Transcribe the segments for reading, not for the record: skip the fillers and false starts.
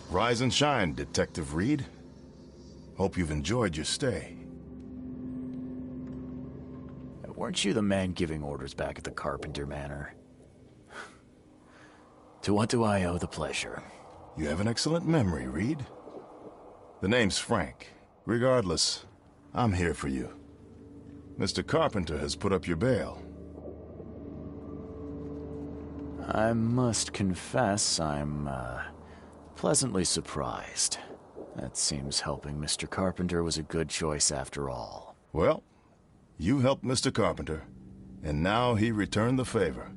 Rise and shine, Detective Reed. Hope you've enjoyed your stay. Weren't you the man giving orders back at the Carpenter Manor? To what do I owe the pleasure? You have an excellent memory, Reed. The name's Frank. Regardless, I'm here for you. Mr. Carpenter has put up your bail. I must confess I'm, pleasantly surprised. That seems helping Mr. Carpenter was a good choice after all. Well, you helped Mr. Carpenter, and now he returned the favor.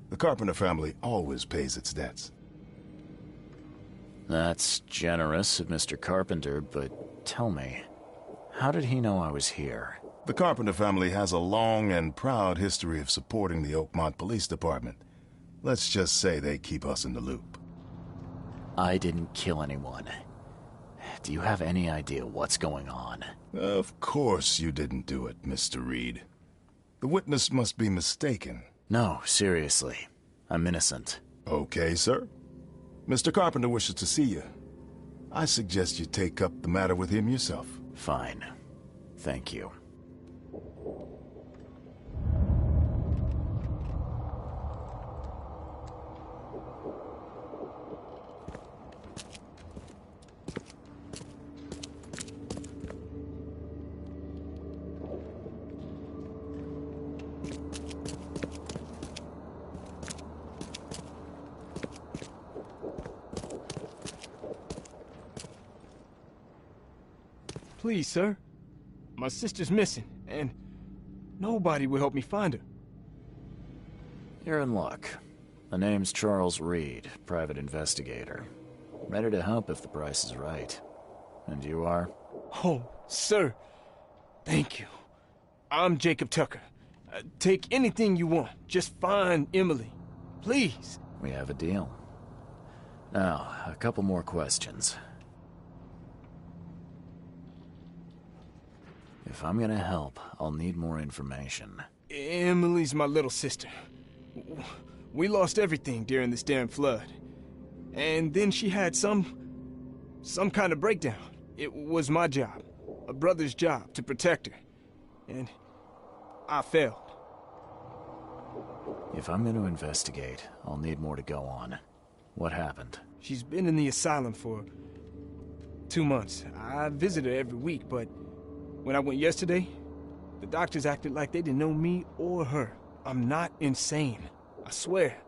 The Carpenter family always pays its debts. That's generous of Mr. Carpenter, but tell me, how did he know I was here? The Carpenter family has a long and proud history of supporting the Oakmont Police Department. Let's just say they keep us in the loop. I didn't kill anyone. Do you have any idea what's going on? Of course you didn't do it, Mr. Reed. The witness must be mistaken. No, seriously. I'm innocent. Okay, sir. Mr. Carpenter wishes to see you. I suggest you take up the matter with him yourself. Fine. Thank you. Please, sir. My sister's missing, and nobody will help me find her. You're in luck. The name's Charles Reed, private investigator. Ready to help if the price is right. And you are? Oh, sir. Thank you. I'm Jacob Tucker. Take anything you want. Just find Emily. Please. We have a deal. Now, a couple more questions. If I'm gonna help, I'll need more information. Emily's my little sister. We lost everything during this damn flood. And then she had some kind of breakdown. It was my job, a brother's job, to protect her. And I failed. If I'm gonna investigate, I'll need more to go on. What happened? She's been in the asylum for 2 months. I visit her every week, but when I went yesterday, the doctors acted like they didn't know me or her. I'm not insane, I swear.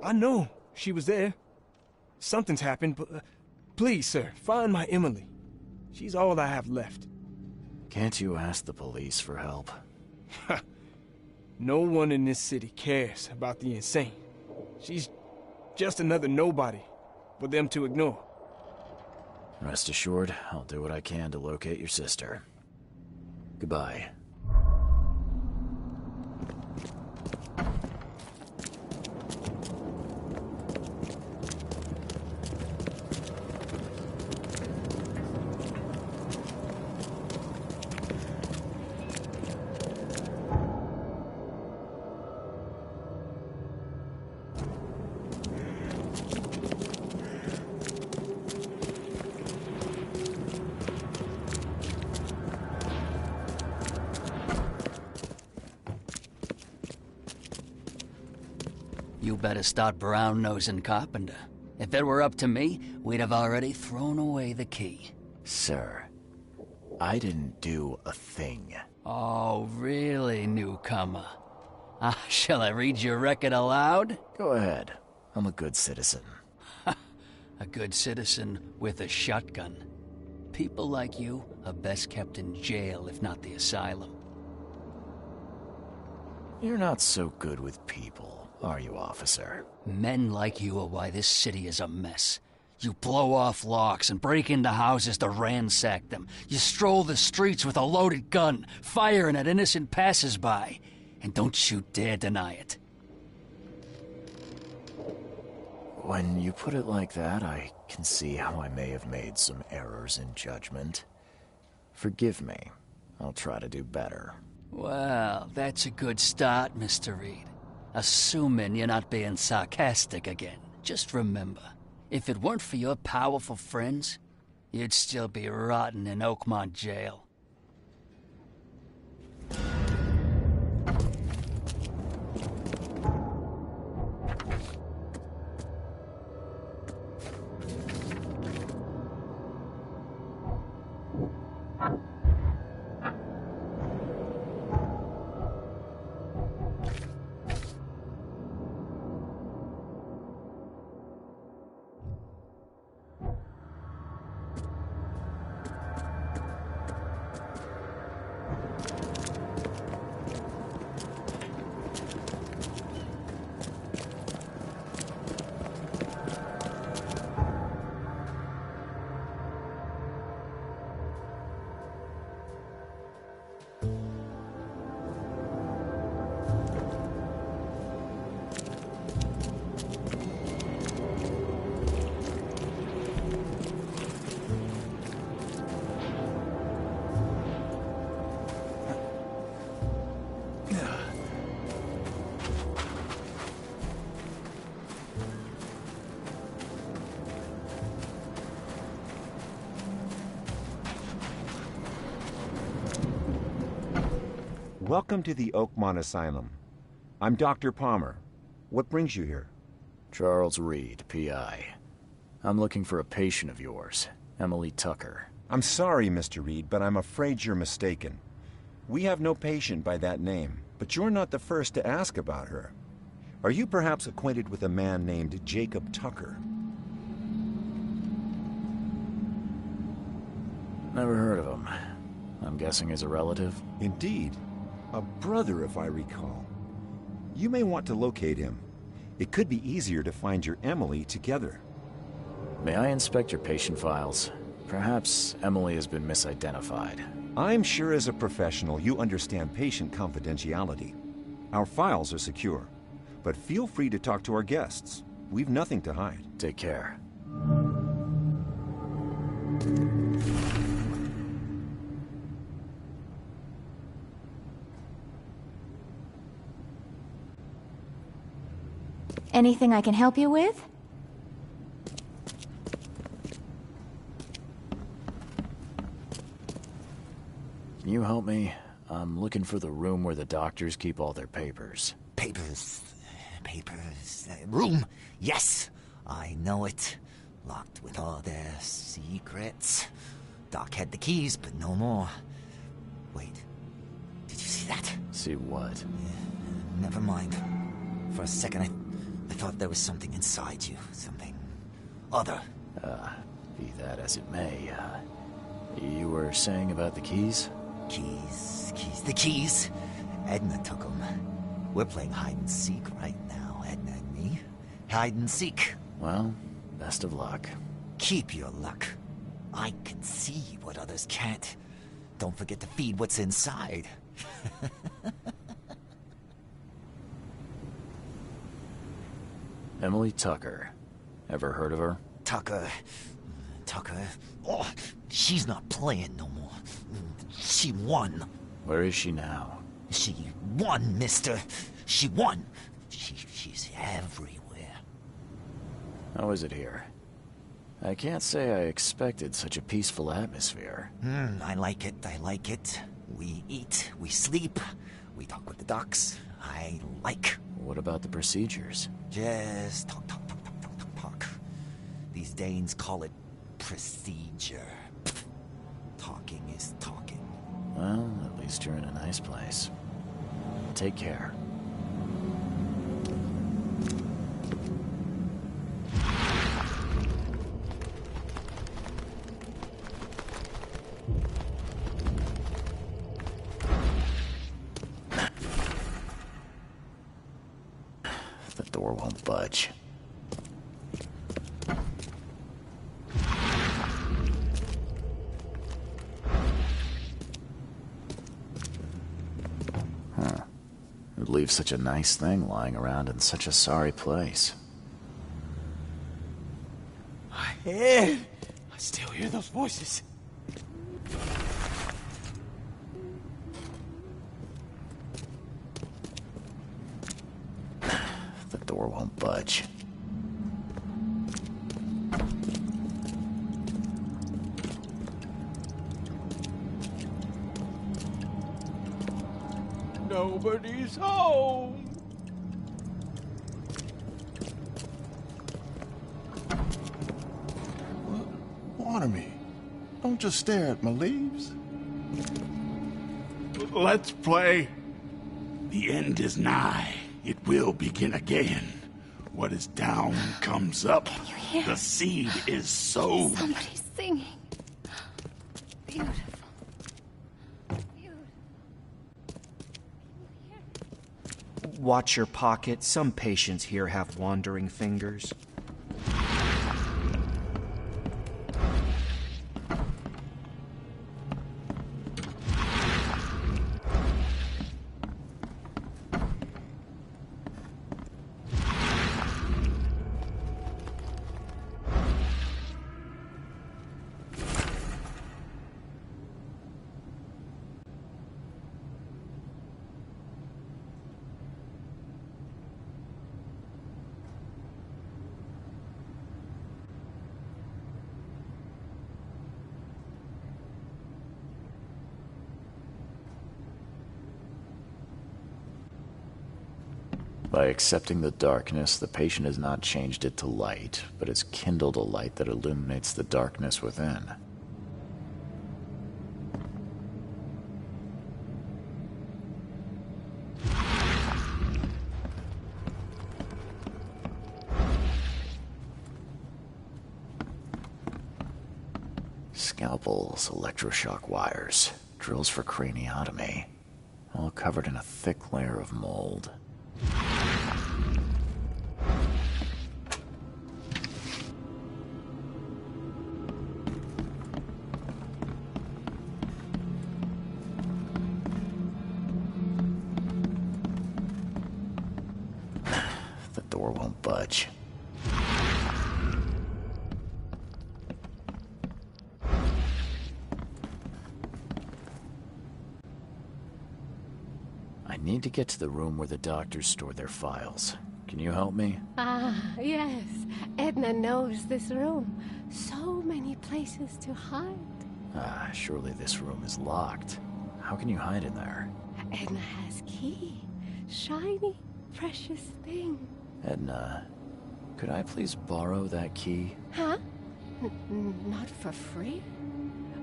I know she was there. Something's happened, but please, sir, find my Emily. She's all I have left. Can't you ask the police for help? No one in this city cares about the insane. She's just another nobody for them to ignore. Rest assured, I'll do what I can to locate your sister. Goodbye. You better start brown-nosing Carpenter. If it were up to me, we'd have already thrown away the key. Sir, I didn't do a thing. Oh, really, newcomer? Shall I read your record aloud? Go ahead. I'm a good citizen. A good citizen with a shotgun. People like you are best kept in jail, if not the asylum. You're not so good with people, are you, officer? Men like you are why this city is a mess. You blow off locks and break into houses to ransack them. You stroll the streets with a loaded gun, firing at innocent passers-by. And don't you dare deny it. When you put it like that, I can see how I may have made some errors in judgment. Forgive me. I'll try to do better. Well, that's a good start, Mr. Reed. Assuming you're not being sarcastic again. Just remember, If it weren't for your powerful friends, you'd still be rotting in Oakmont jail. Welcome to the Oakmont Asylum. I'm Dr. Palmer. What brings you here? Charles Reed, PI. I'm looking for a patient of yours, Emily Tucker. I'm sorry, Mr. Reed, but I'm afraid you're mistaken. We have no patient by that name, but you're not the first to ask about her. Are you perhaps acquainted with a man named Jacob Tucker? Never heard of him. I'm guessing he's a relative? Indeed. A brother, if I recall. You may want to locate him. It could be easier to find your Emily together. May I inspect your patient files? Perhaps Emily has been misidentified. I'm sure as a professional you understand patient confidentiality. Our files are secure, but feel free to talk to our guests. We've nothing to hide. Take care. Anything I can help you with? Can you help me? I'm looking for the room where the doctors keep all their papers. Papers. Room. Yes, I know it. Locked with all their secrets. Doc had the keys, but no more. Wait. Did you see that? See what? Never mind. For a second, I thought there was something inside you. Something other. Be that as it may, you were saying about the keys? Keys. The keys. Edna took them. We're playing hide and seek right now, Edna and me. Hide and seek. Well, best of luck. Keep your luck. I can see what others can't. Don't forget to feed what's inside. Emily Tucker. Ever heard of her? Tucker. Oh, she's not playing no more. She won. Where is she now? She won, mister. She won. She's everywhere. How is it here? I can't say I expected such a peaceful atmosphere. I like it. We eat, we sleep, we talk with the docs. I like. What about the procedures? Just talk. These Danes call it procedure. Talking is talking. Well, at least you're in a nice place. Take care. The door won't budge. Who'd leave such a nice thing lying around in such a sorry place? I still hear those voices. The door won't budge. Nobody's home. Water me. Don't just stare at my leaves. Let's play. The end is nigh. It will begin again. What is down comes up. Can you hear? The seed is sown. Somebody's singing. Beautiful. Beautiful. Watch your pocket. Some patients here have wandering fingers. By accepting the darkness, the patient has not changed it to light, but has kindled a light that illuminates the darkness within. Scalpels, electroshock wires, drills for craniotomy, all covered in a thick layer of mold. The door won't budge. I need to get to the room where the doctors store their files. Can you help me? Ah, yes. Edna knows this room. So many places to hide. Ah, surely this room is locked. How can you hide in there? Edna has key. Shiny, precious thing. Edna, could I please borrow that key? Huh? Not for free?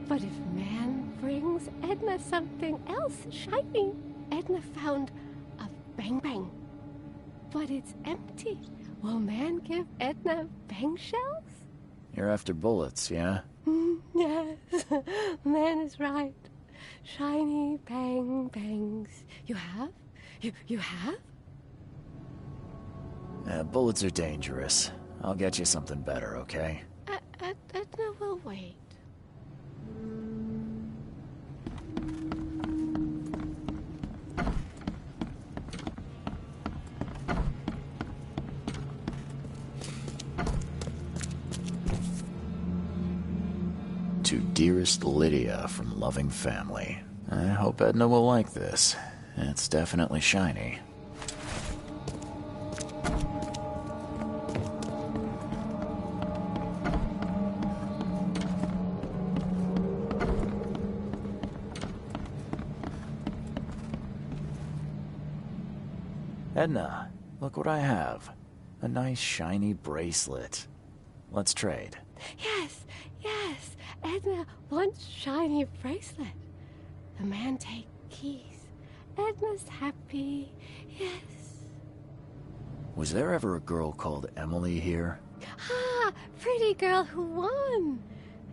But if man brings Edna something else shiny, Edna found a bang bang. But it's empty. Will man give Edna bang shells? You're after bullets, yeah? Yes, man is right. Shiny bang bangs. You have? You have? Bullets are dangerous. I'll get you something better, okay? Edna will wait. To dearest Lydia from Loving Family. I hope Edna will like this. It's definitely shiny. Edna, look what I have. A nice shiny bracelet. Let's trade. Yes, yes. Edna wants shiny bracelet. The man take keys. Edna's happy. Yes. Was there ever a girl called Emily here? Ah, pretty girl who won.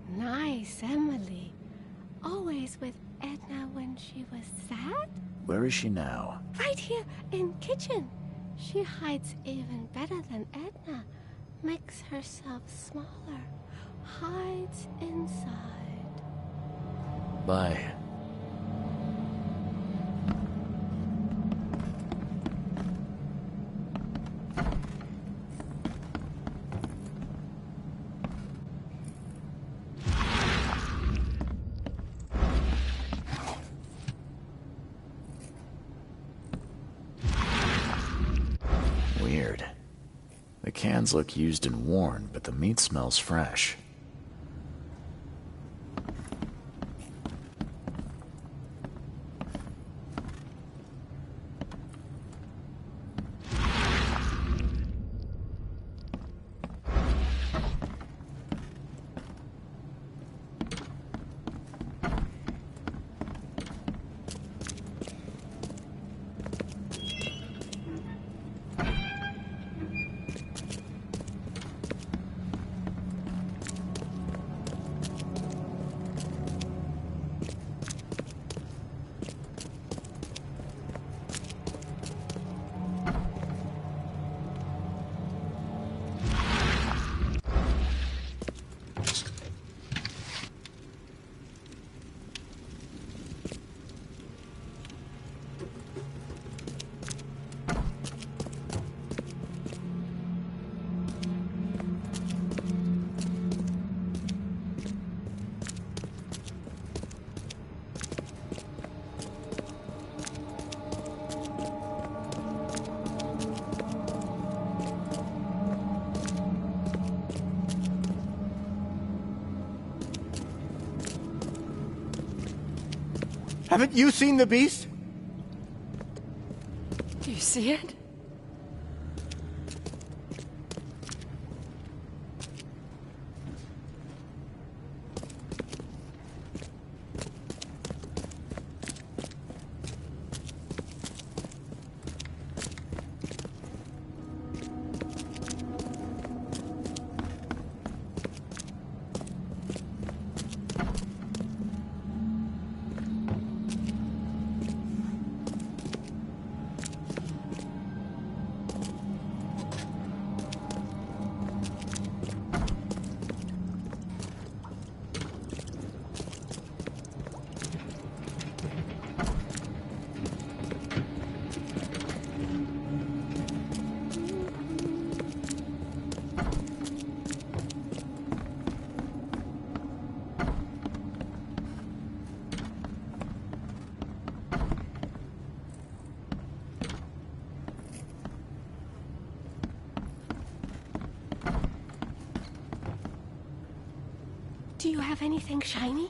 Nice Emily. Always with Edna when she was sad. Where is she now? Right here in kitchen. She hides even better than Edna. Makes herself smaller. Hides inside. Bye. Weird. The cans look used and worn, but the meat smells fresh. Haven't you seen the beast? Do you see it? Do you have anything shiny?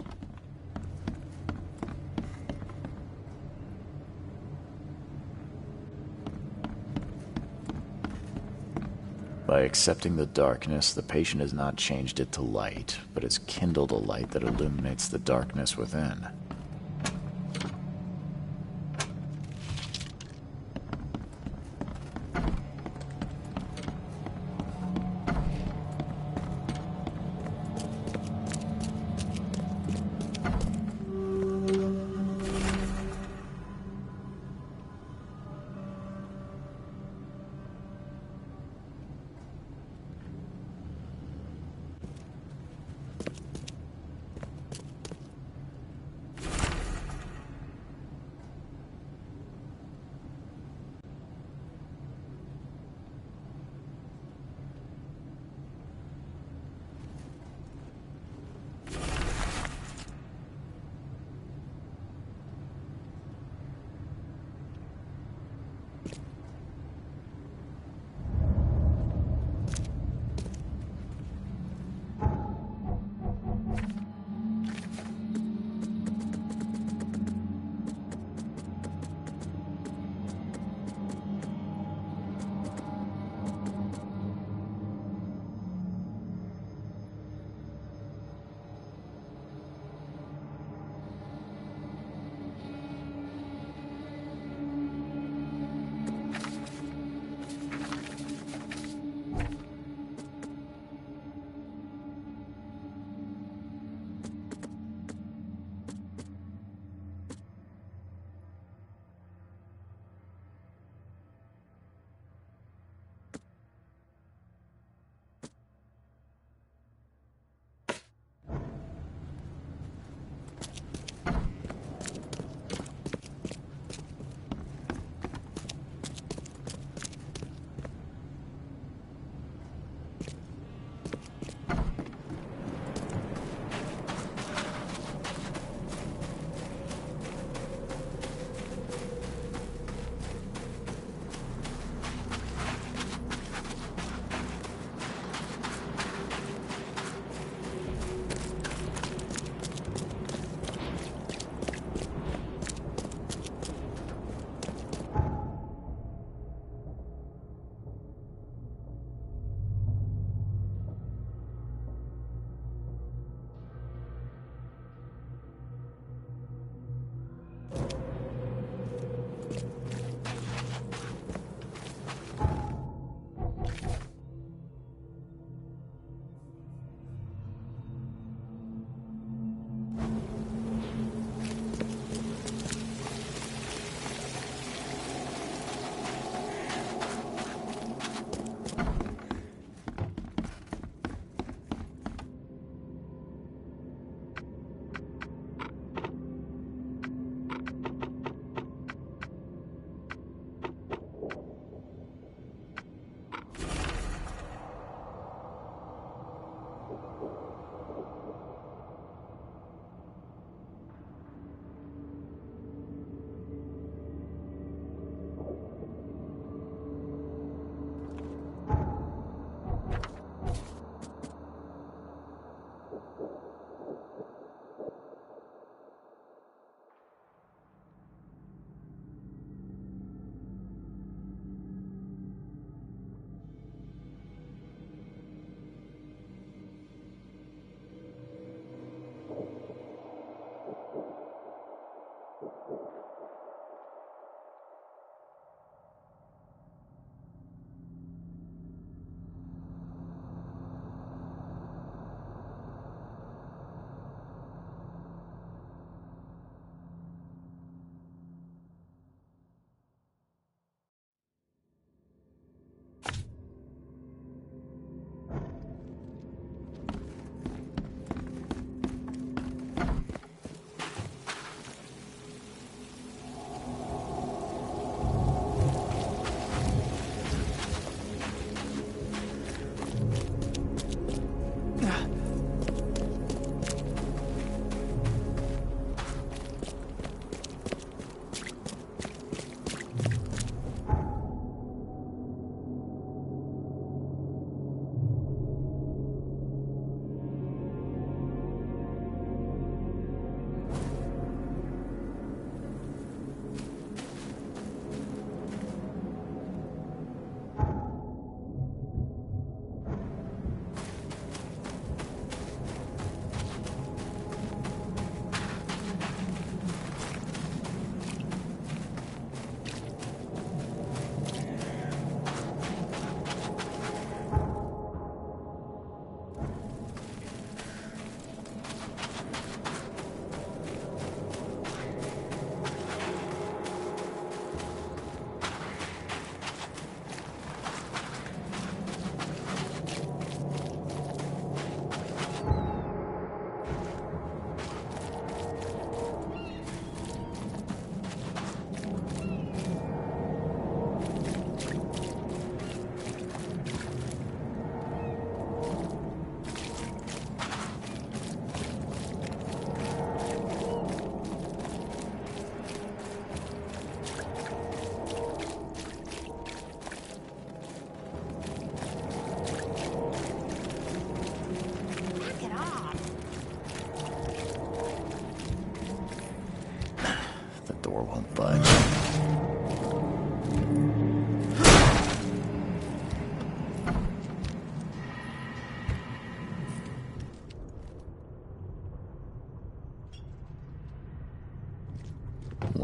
By accepting the darkness, the patient has not changed it to light, but has kindled a light that illuminates the darkness within.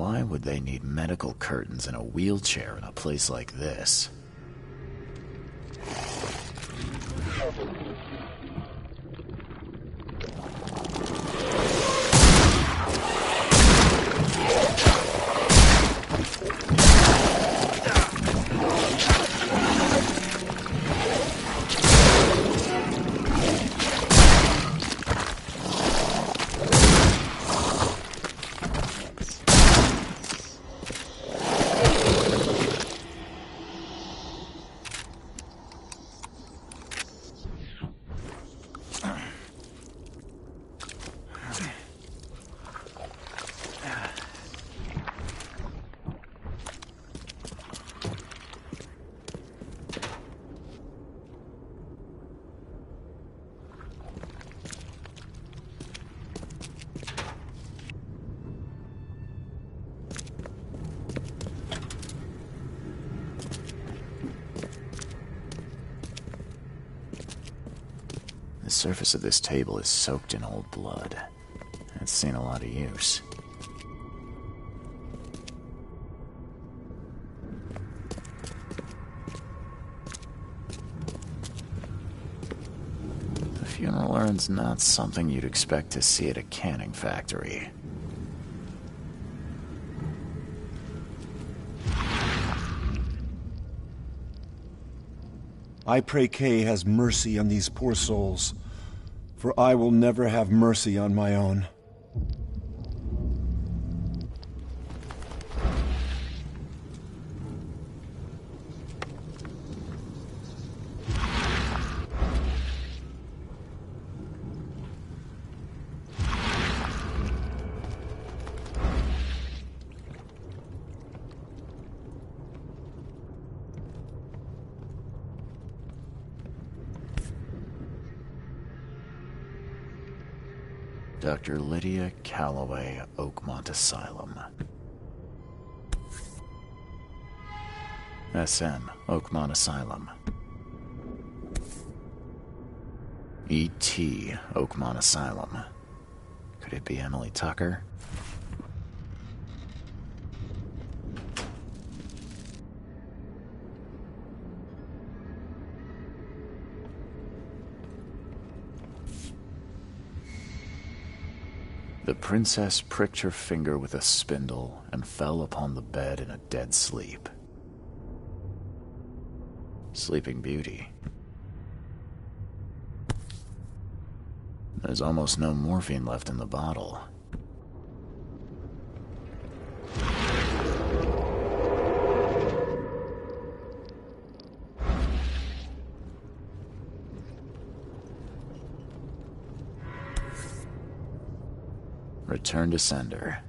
Why would they need medical curtains and a wheelchair in a place like this? The surface of this table is soaked in old blood. It's seen a lot of use. The funeral urn's not something you'd expect to see at a canning factory. I pray Kay has mercy on these poor souls, for I will never have mercy on my own. Dr. Lydia Calloway, Oakmont Asylum. SM, Oakmont Asylum. E.T., Oakmont Asylum. Could it be Emily Tucker? The princess pricked her finger with a spindle and fell upon the bed in a dead sleep. Sleeping Beauty. There's almost no morphine left in the bottle. Return to sender.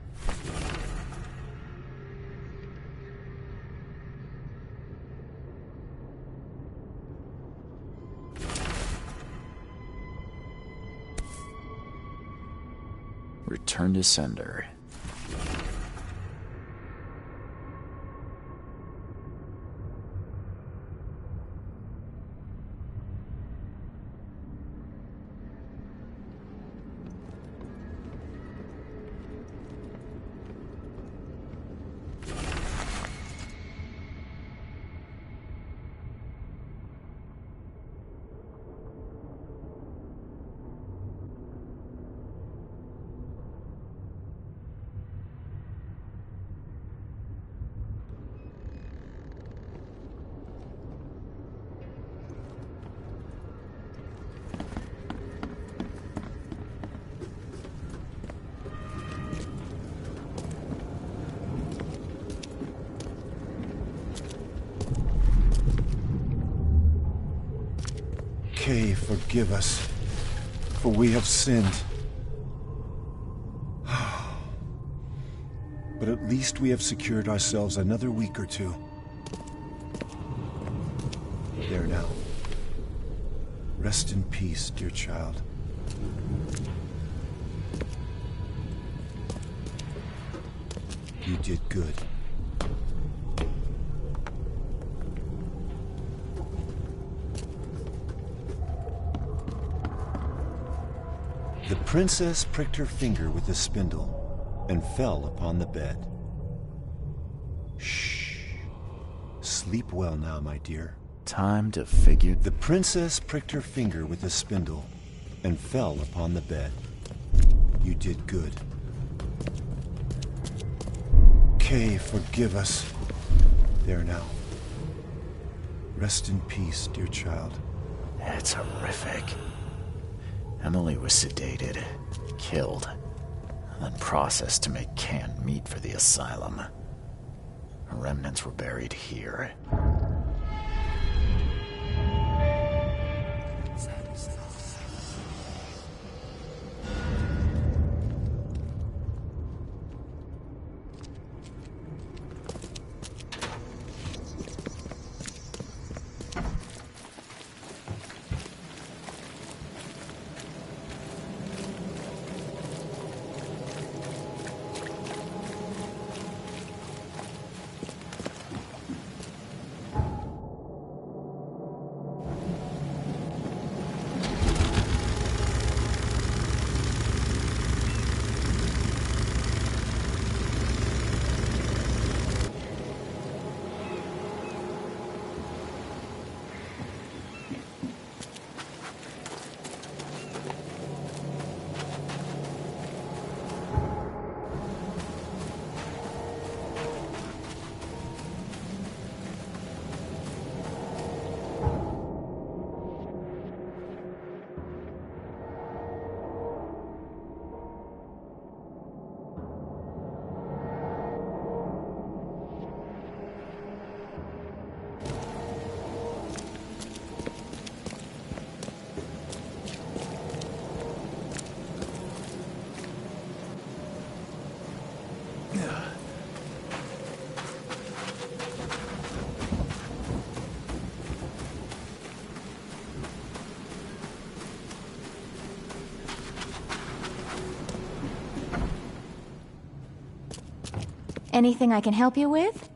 Return to sender. Kay, forgive us, for we have sinned. But at least we have secured ourselves another week or two. There now. Rest in peace, dear child. You did good. The princess pricked her finger with the spindle and fell upon the bed. Sleep well now, my dear. Time to figure... The princess pricked her finger with the spindle and fell upon the bed. You did good. Kay, forgive us. There now. Rest in peace, dear child. It's horrific. Emily was sedated, killed, and then processed to make canned meat for the asylum. Her remnants were buried here. Anything I can help you with?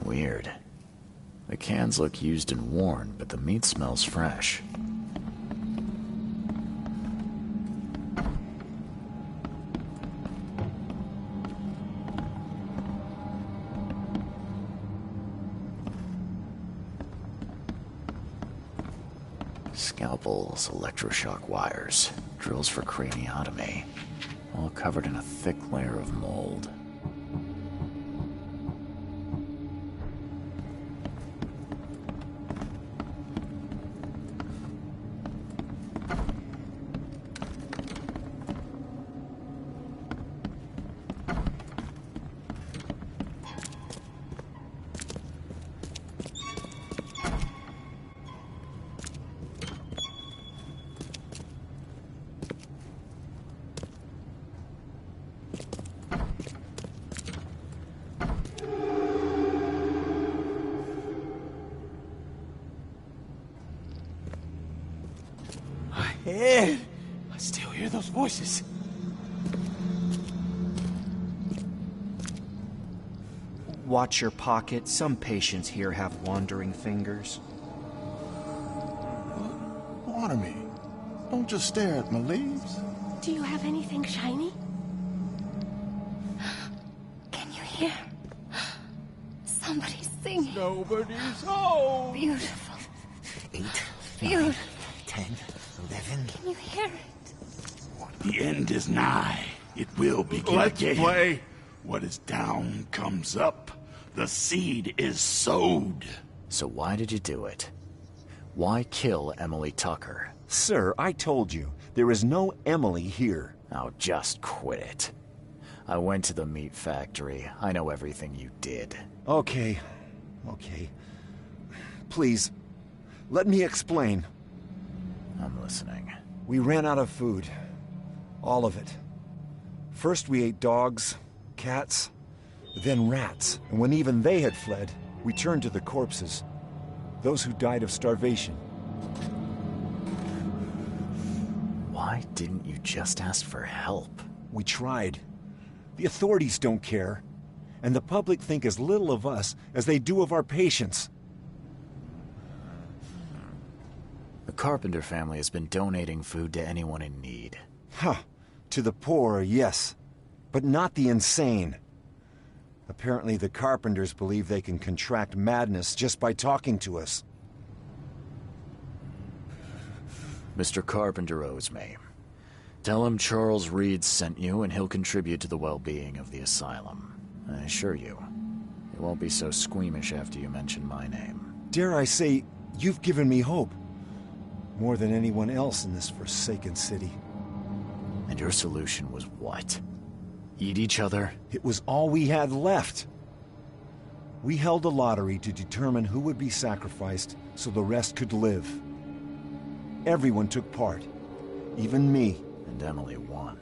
Weird. The cans look used and worn, but the meat smells fresh. Scalpels, electroshock wires, drills for craniotomy, all covered in a thick layer of mold. Ed, I still hear those voices. Watch your pocket. Some patients here have wandering fingers. Honor me. Don't just stare at my leaves. Do you have anything shiny? Can you hear? Somebody's singing. Nobody's home. Beautiful. 8, Beautiful. 9, 10, 11. Can you hear it? The end is nigh. It will begin Let's again. play. What is down comes up. The seed is sowed. So why did you do it? Why kill Emily Tucker? Sir, I told you, there is no Emily here. Now just quit it. I went to the meat factory. I know everything you did. Okay. Please, let me explain. I'm listening. We ran out of food. All of it. First we ate dogs, cats, then rats. And when even they had fled, we turned to the corpses. Those who died of starvation. Why didn't you just ask for help? We tried. The authorities don't care. And the public think as little of us as they do of our patients. The Carpenter family has been donating food to anyone in need. Huh. To the poor, yes. But not the insane. Apparently the Carpenters believe they can contract madness just by talking to us. Mr. Carpenter owes me. Tell him Charles Reed sent you and he'll contribute to the well-being of the asylum. I assure you, he won't be so squeamish after you mention my name. Dare I say, you've given me hope. More than anyone else in this forsaken city. And your solution was what? Eat each other? It was all we had left. We held a lottery to determine who would be sacrificed so the rest could live. Everyone took part, even me. And Emily won.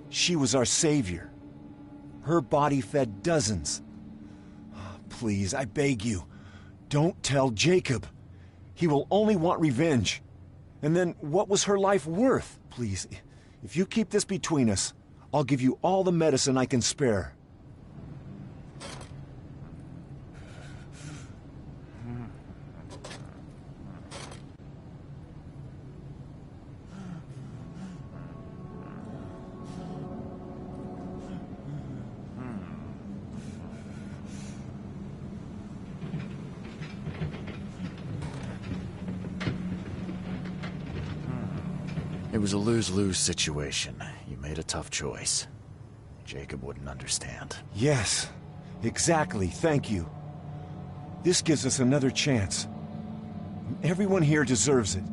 She was our savior. Her body fed dozens. Please, I beg you, don't tell Jacob. He will only want revenge. And then, what was her life worth? Please, if you keep this between us, I'll give you all the medicine I can spare. It was a lose-lose situation. You made a tough choice. Jacob wouldn't understand. Yes, exactly. Thank you. This gives us another chance. Everyone here deserves it.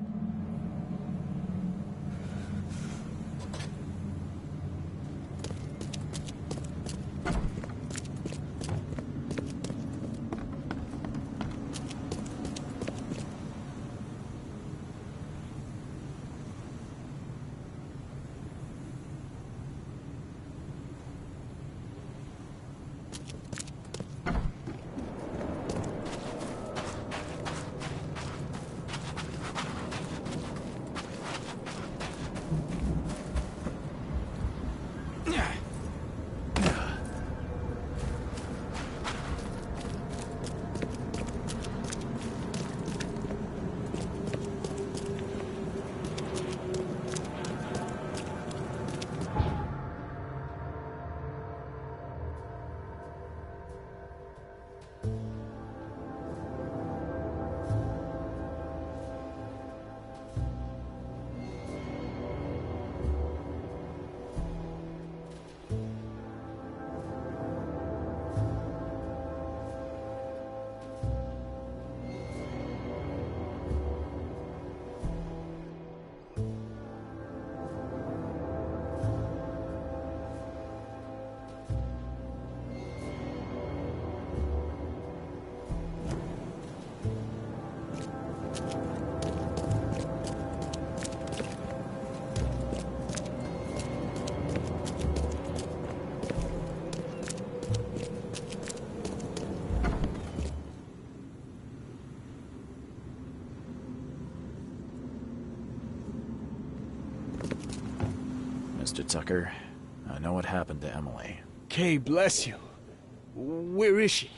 Mr. Tucker, I know what happened to Emily. Kay, bless you. Where is she?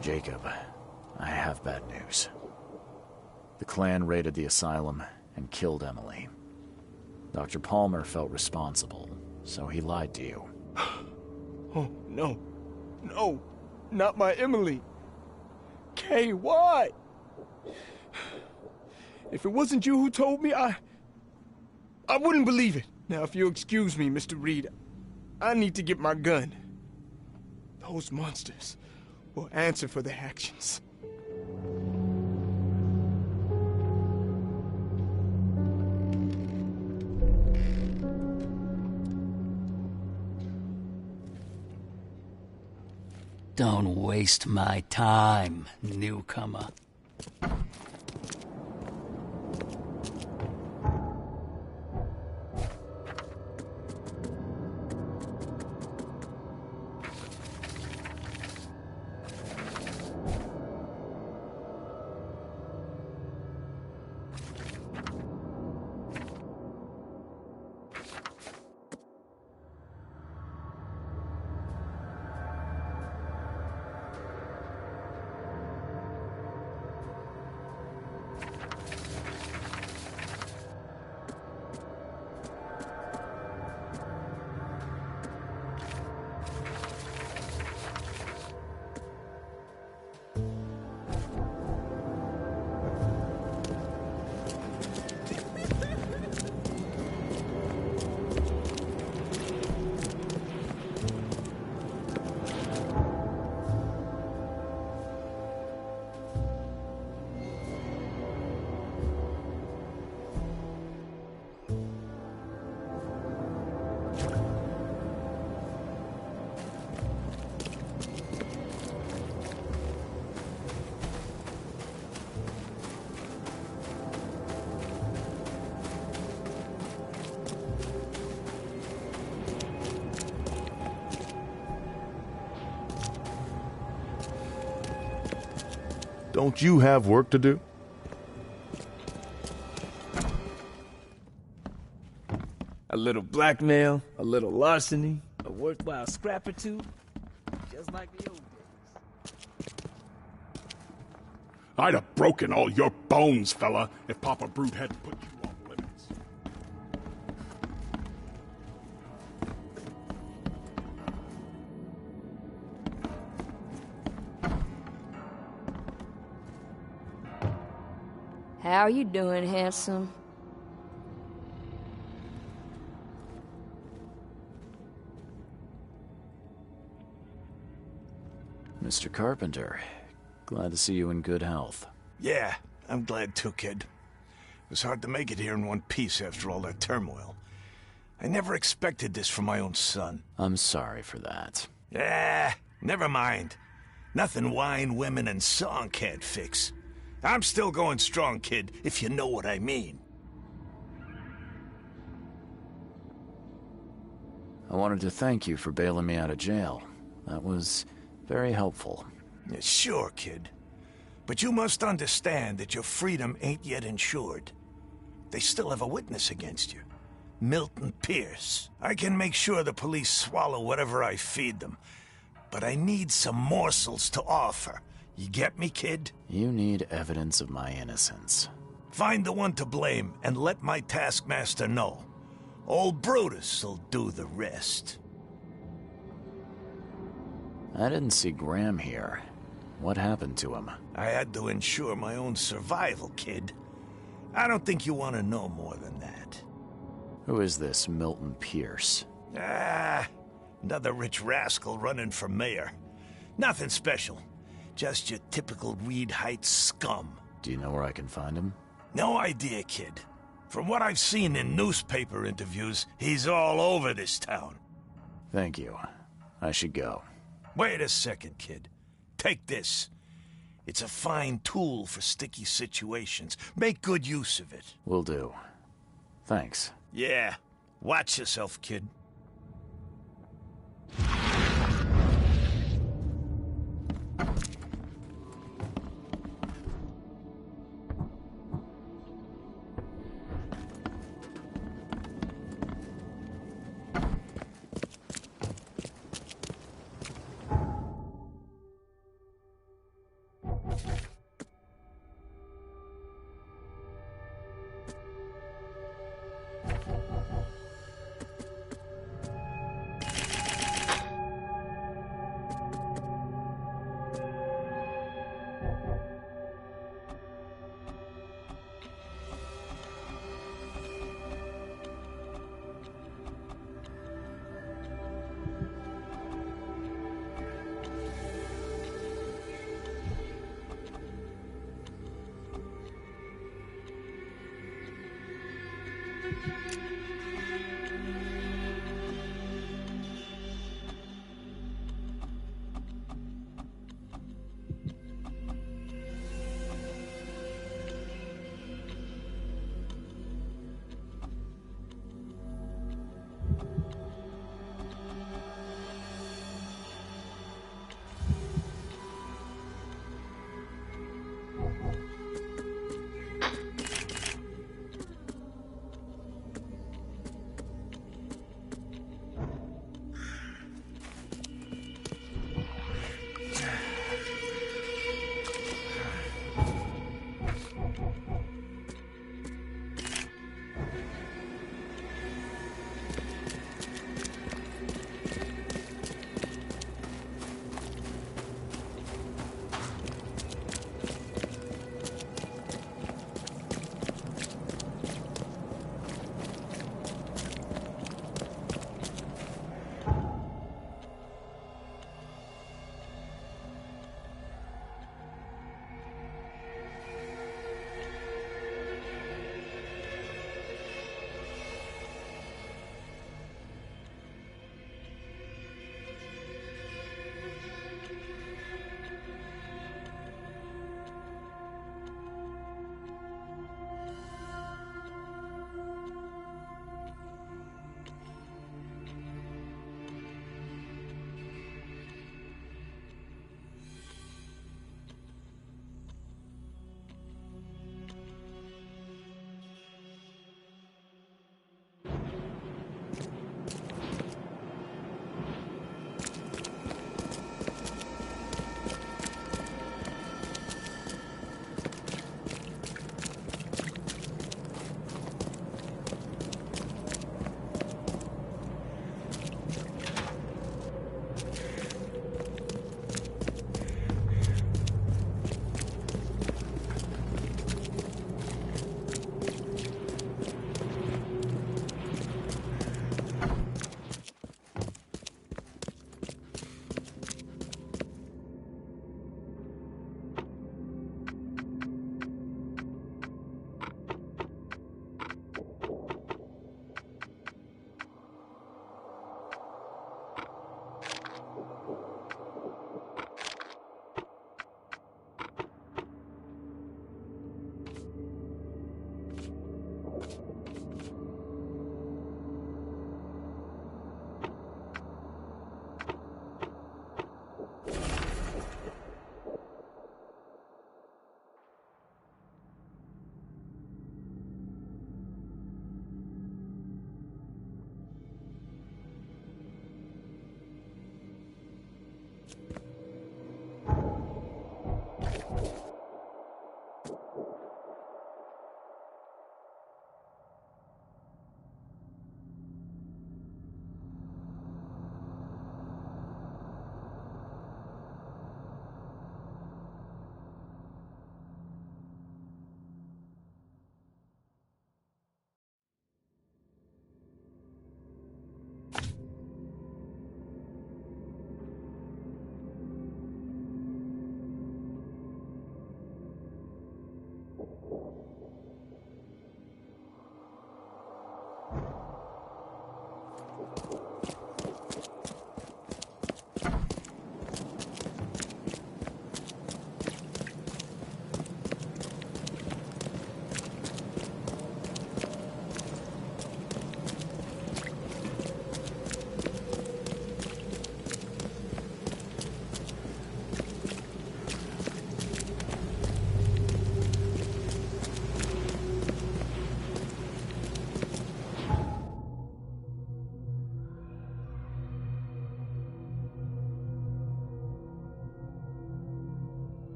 Jacob, I have bad news. The Klan raided the asylum and killed Emily. Dr. Palmer felt responsible, so he lied to you. Oh, no. No, not my Emily. Kay, why? If it wasn't you who told me, I wouldn't believe it. Now, if you'll excuse me, Mr. Reed, I need to get my gun. Those monsters will answer for their actions. Don't waste my time, newcomer. Don't you have work to do? A little blackmail, a little larceny, a worthwhile scrap or two, just like the old days. I'd have broken all your bones, fella, if Papa Brute hadn't put you off limits. How you doing, handsome? Mr. Carpenter, glad to see you in good health. Yeah, I'm glad too, kid. It was hard to make it here in one piece after all that turmoil. I never expected this from my own son. I'm sorry for that. Never mind. Nothing wine, women, and song can't fix. I'm still going strong, kid, if you know what I mean. I wanted to thank you for bailing me out of jail. That was very helpful. Yeah, sure, kid. But you must understand that your freedom ain't yet insured. They still have a witness against you. Milton Pierce. I can make sure the police swallow whatever I feed them. But I need some morsels to offer. You get me, kid? You need evidence of my innocence. Find the one to blame and let my taskmaster know. Old Brutus'll do the rest. I didn't see Graham here. What happened to him? I had to ensure my own survival, kid. I don't think you want to know more than that. Who is this Milton Pierce? Another rich rascal running for mayor. Nothing special. Just your typical Reed Heights scum. Do you know where I can find him? No idea, kid. From what I've seen in newspaper interviews, he's all over this town. Thank you. I should go. Wait a second, kid. Take this. It's a fine tool for sticky situations. Make good use of it. Will do. Thanks. Yeah. Watch yourself, kid.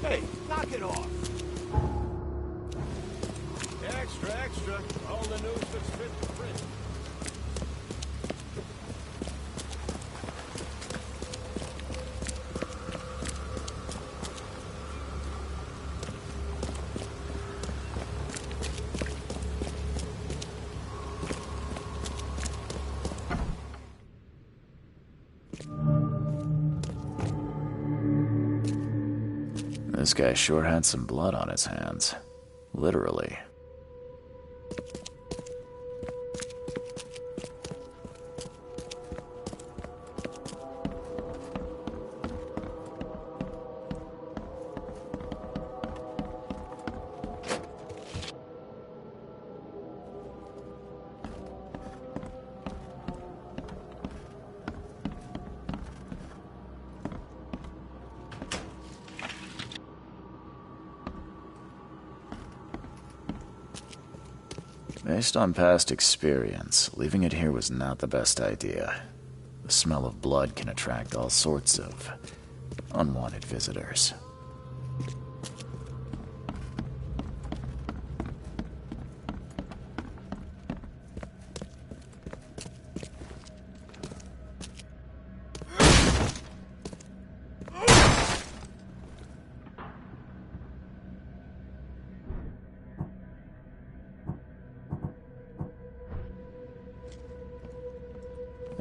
Hey, knock it off. Extra, extra. All the news that's fit for print. This guy sure had some blood on his hands. Literally. Based on past experience, leaving it here was not the best idea. The smell of blood can attract all sorts of unwanted visitors.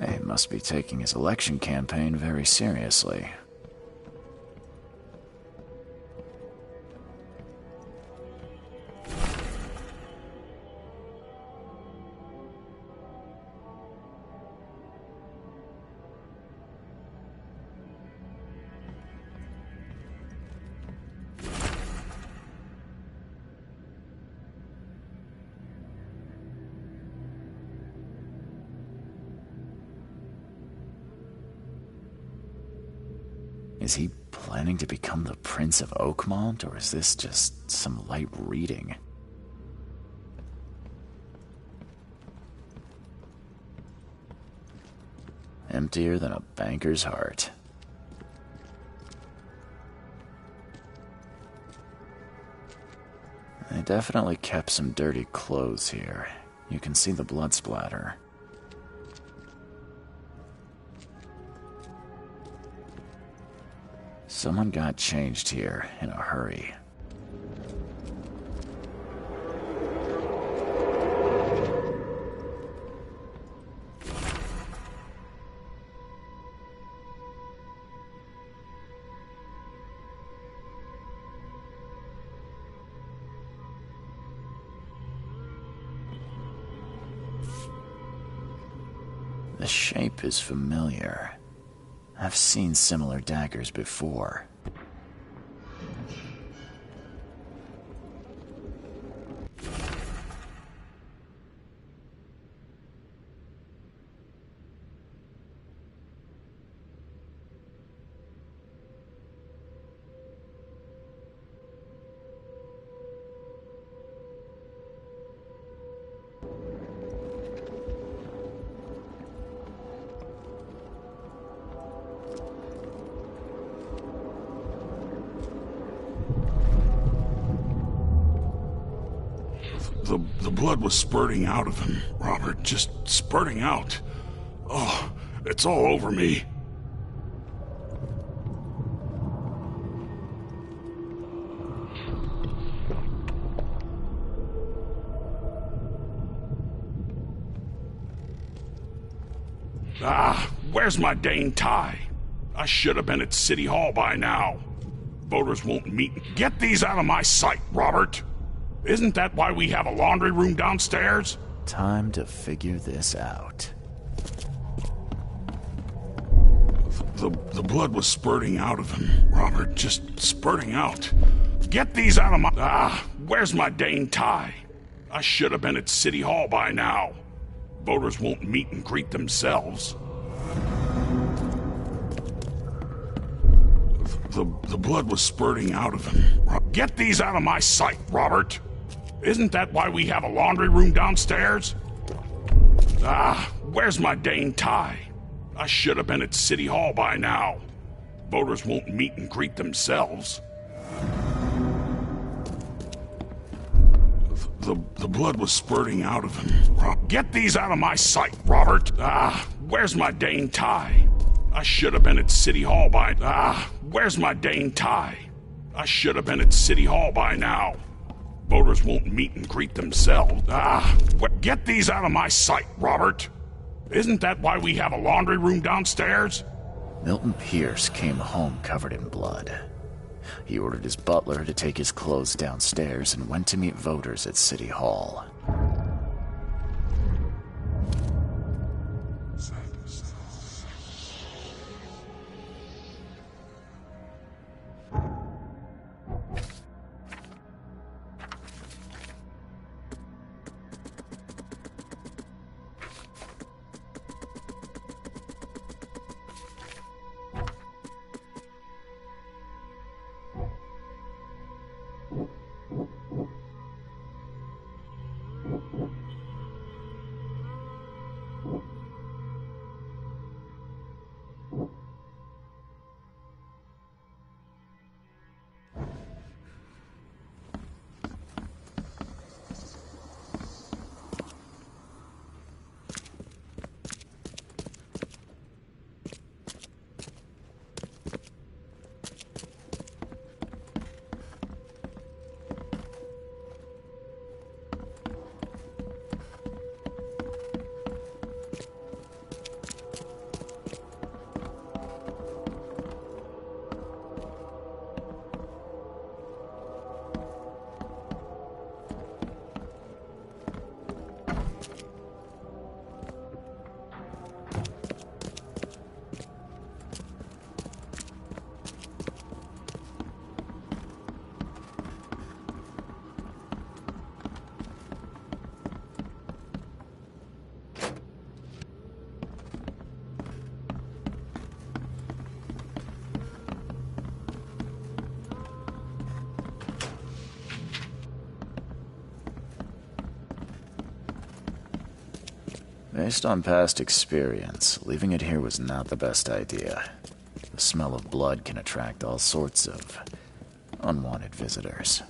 He must be taking his election campaign very seriously. Is he planning to become the Prince of Oakmont, or is this just some light reading? Emptier than a banker's heart. They definitely kept some dirty clothes here. You can see the blood splatter. Someone got changed here in a hurry. The shape is familiar. I've seen similar daggers before. The blood was spurting out of him, Robert. Just spurting out. Oh, it's all over me. Ah, where's my dang tie? I should have been at City Hall by now. Voters won't meet. Get these out of my sight, Robert. Isn't that why we have a laundry room downstairs? Time to figure this out. The blood was spurting out of him, Robert. Just spurting out. Get these out of my... Ah, where's my dang tie? I should have been at City Hall by now. Voters won't meet and greet themselves. The blood was spurting out of him. Get these out of my sight, Robert. Isn't that why we have a laundry room downstairs? Ah, where's my dang tie? I should have been at City Hall by now. Voters won't meet and greet themselves. The blood was spurting out of him. Get these out of my sight, Robert. Ah, where's my dang tie? I should have been at City Hall by... Ah, where's my dang tie? I should have been at City Hall by now. Voters won't meet and greet themselves. Ah, get these out of my sight, Robert. Isn't that why we have a laundry room downstairs? Milton Pierce came home covered in blood. He ordered his butler to take his clothes downstairs and went to meet voters at City Hall. Based on past experience, leaving it here was not the best idea. The smell of blood can attract all sorts of unwanted visitors.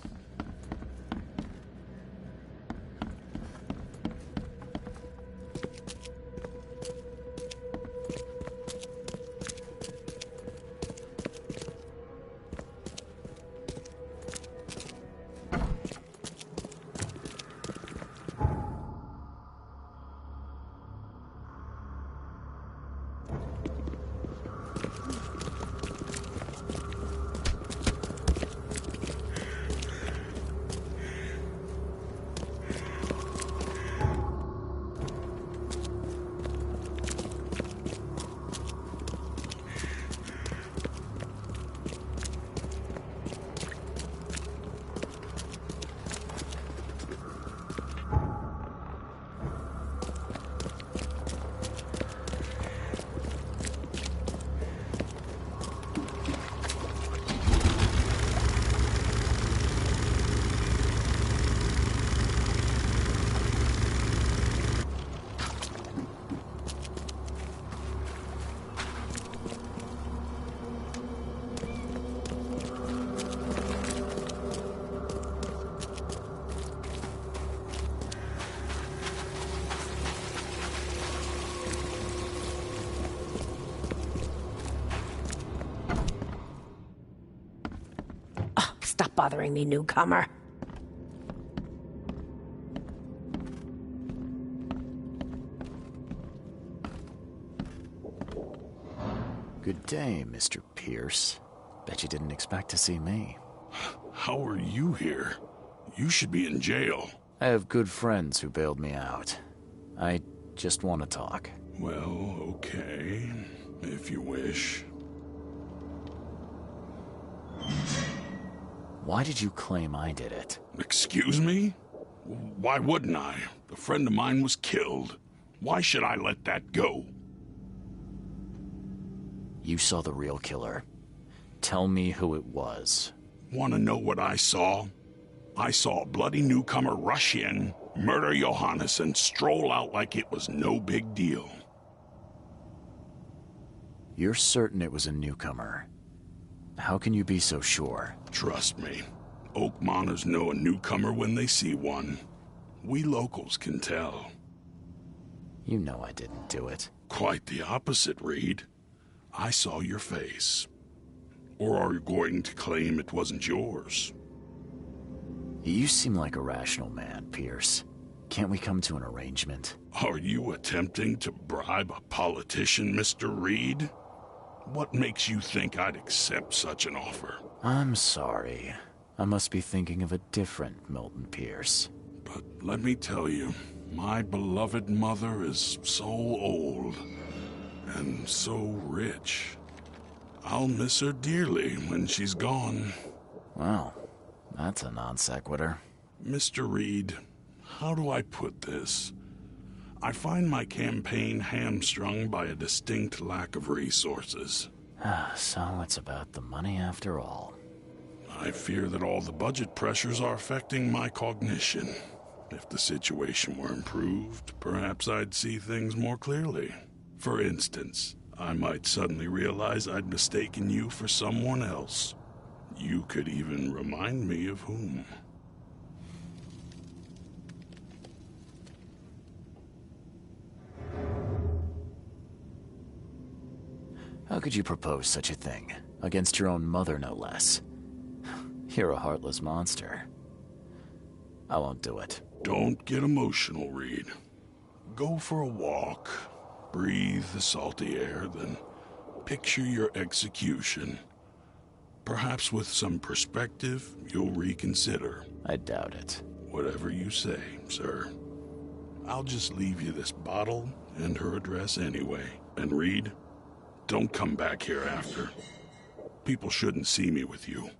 bothering me, newcomer. Good day, Mr. Pierce. Bet you didn't expect to see me. How are you here? You should be in jail. I have good friends who bailed me out. I just want to talk. Well, okay, if you wish. Why did you claim I did it? Excuse me? Why wouldn't I? A friend of mine was killed. Why should I let that go? You saw the real killer. Tell me who it was. Want to know what I saw? I saw a bloody newcomer rush in, murder Johannes, and stroll out like it was no big deal. You're certain it was a newcomer. How can you be so sure? Trust me. Oakmoners know a newcomer when they see one. We locals can tell. You know I didn't do it. Quite the opposite, Reed. I saw your face. Or are you going to claim it wasn't yours? You seem like a rational man, Pierce. Can't we come to an arrangement? Are you attempting to bribe a politician, Mr. Reed? What makes you think I'd accept such an offer? I'm sorry. I must be thinking of a different Milton Pierce. But let me tell you, my beloved mother is so old and so rich. I'll miss her dearly when she's gone. Well, that's a non sequitur. Mr. Reed, how do I put this? I find my campaign hamstrung by a distinct lack of resources. So it's about the money after all. I fear that all the budget pressures are affecting my cognition. If the situation were improved, perhaps I'd see things more clearly. For instance, I might suddenly realize I'd mistaken you for someone else. You could even remind me of whom. How could you propose such a thing? Against your own mother, no less. You're a heartless monster. I won't do it. Don't get emotional, Reed. Go for a walk. Breathe the salty air, then picture your execution. Perhaps with some perspective, you'll reconsider. I doubt it. Whatever you say, sir. I'll just leave you this bottle and her address anyway. And Reed, don't come back here after. People shouldn't see me with you.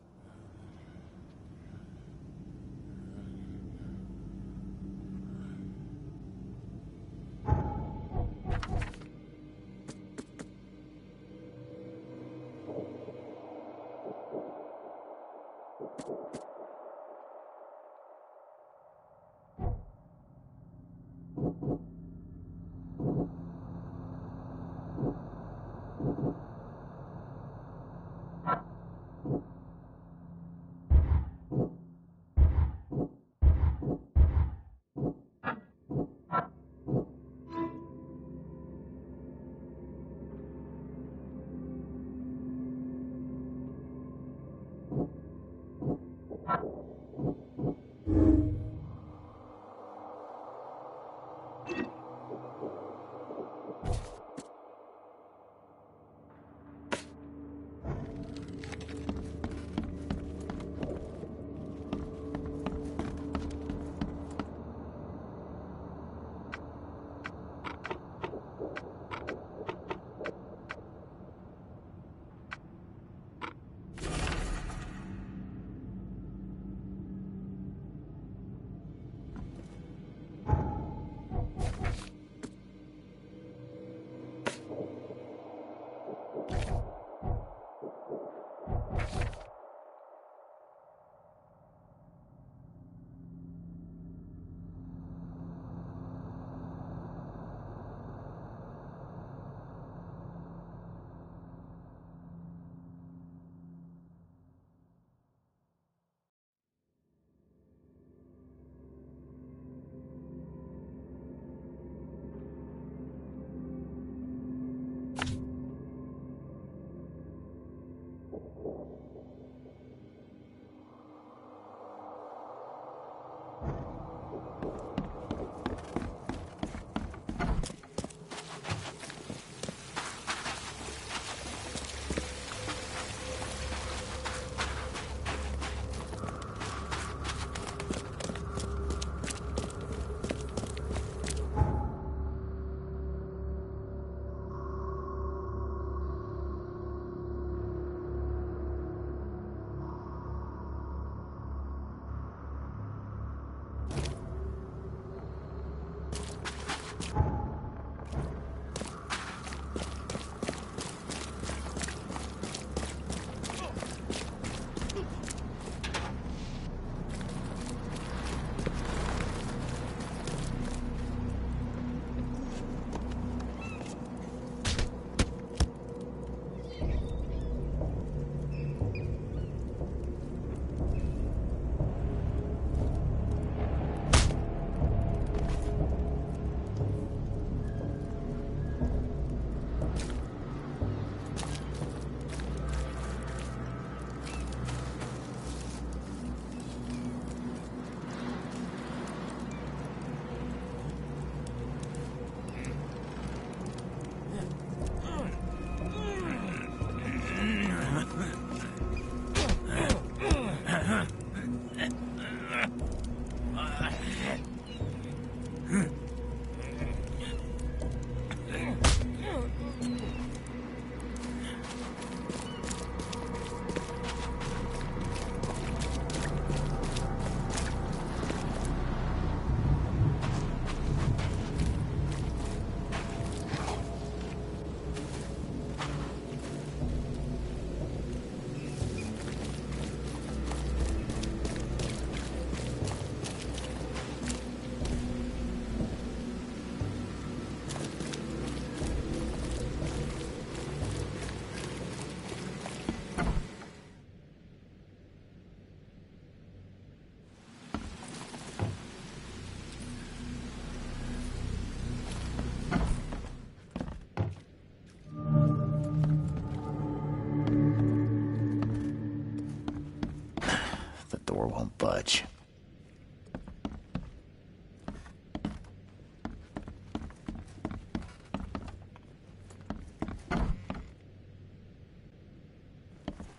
door won't budge.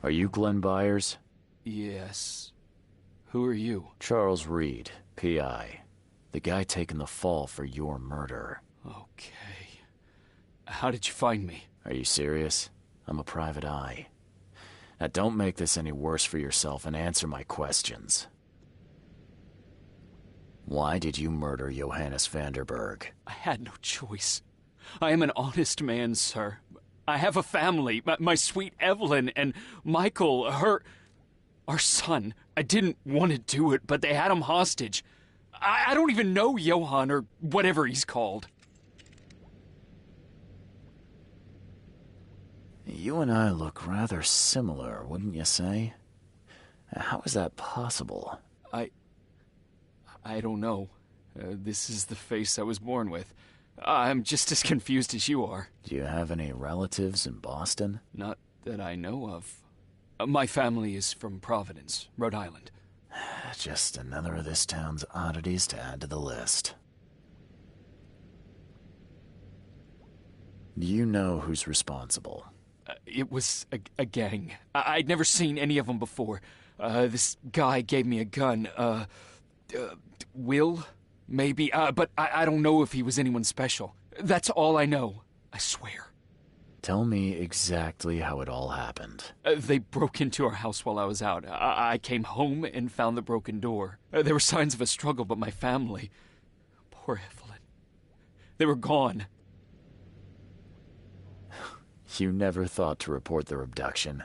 Are you Glenn Byers? Yes. Who are you? Charles Reed, P.I. The guy taking the fall for your murder. Okay. How did you find me? Are you serious? I'm a private eye. Now don't make this any worse for yourself and answer my questions. Why did you murder Johannes Vanderberg? I had no choice. I am an honest man, sir. I have a family. My sweet Evelyn and Michael, our son. I didn't want to do it, but they had him hostage. I don't even know Johann or whatever he's called. You and I look rather similar, wouldn't you say? How is that possible? I don't know. This is the face I was born with. I'm just as confused as you are. Do you have any relatives in Boston? Not that I know of. My family is from Providence, Rhode Island. Just another of this town's oddities to add to the list. Do you know who's responsible? It was a gang. I'd never seen any of them before. This guy gave me a gun. Will? Maybe. But I don't know if he was anyone special. That's all I know. I swear. Tell me exactly how it all happened. They broke into our house while I was out. I came home and found the broken door. There were signs of a struggle, but my family... Poor Evelyn. They were gone. You never thought to report their abduction.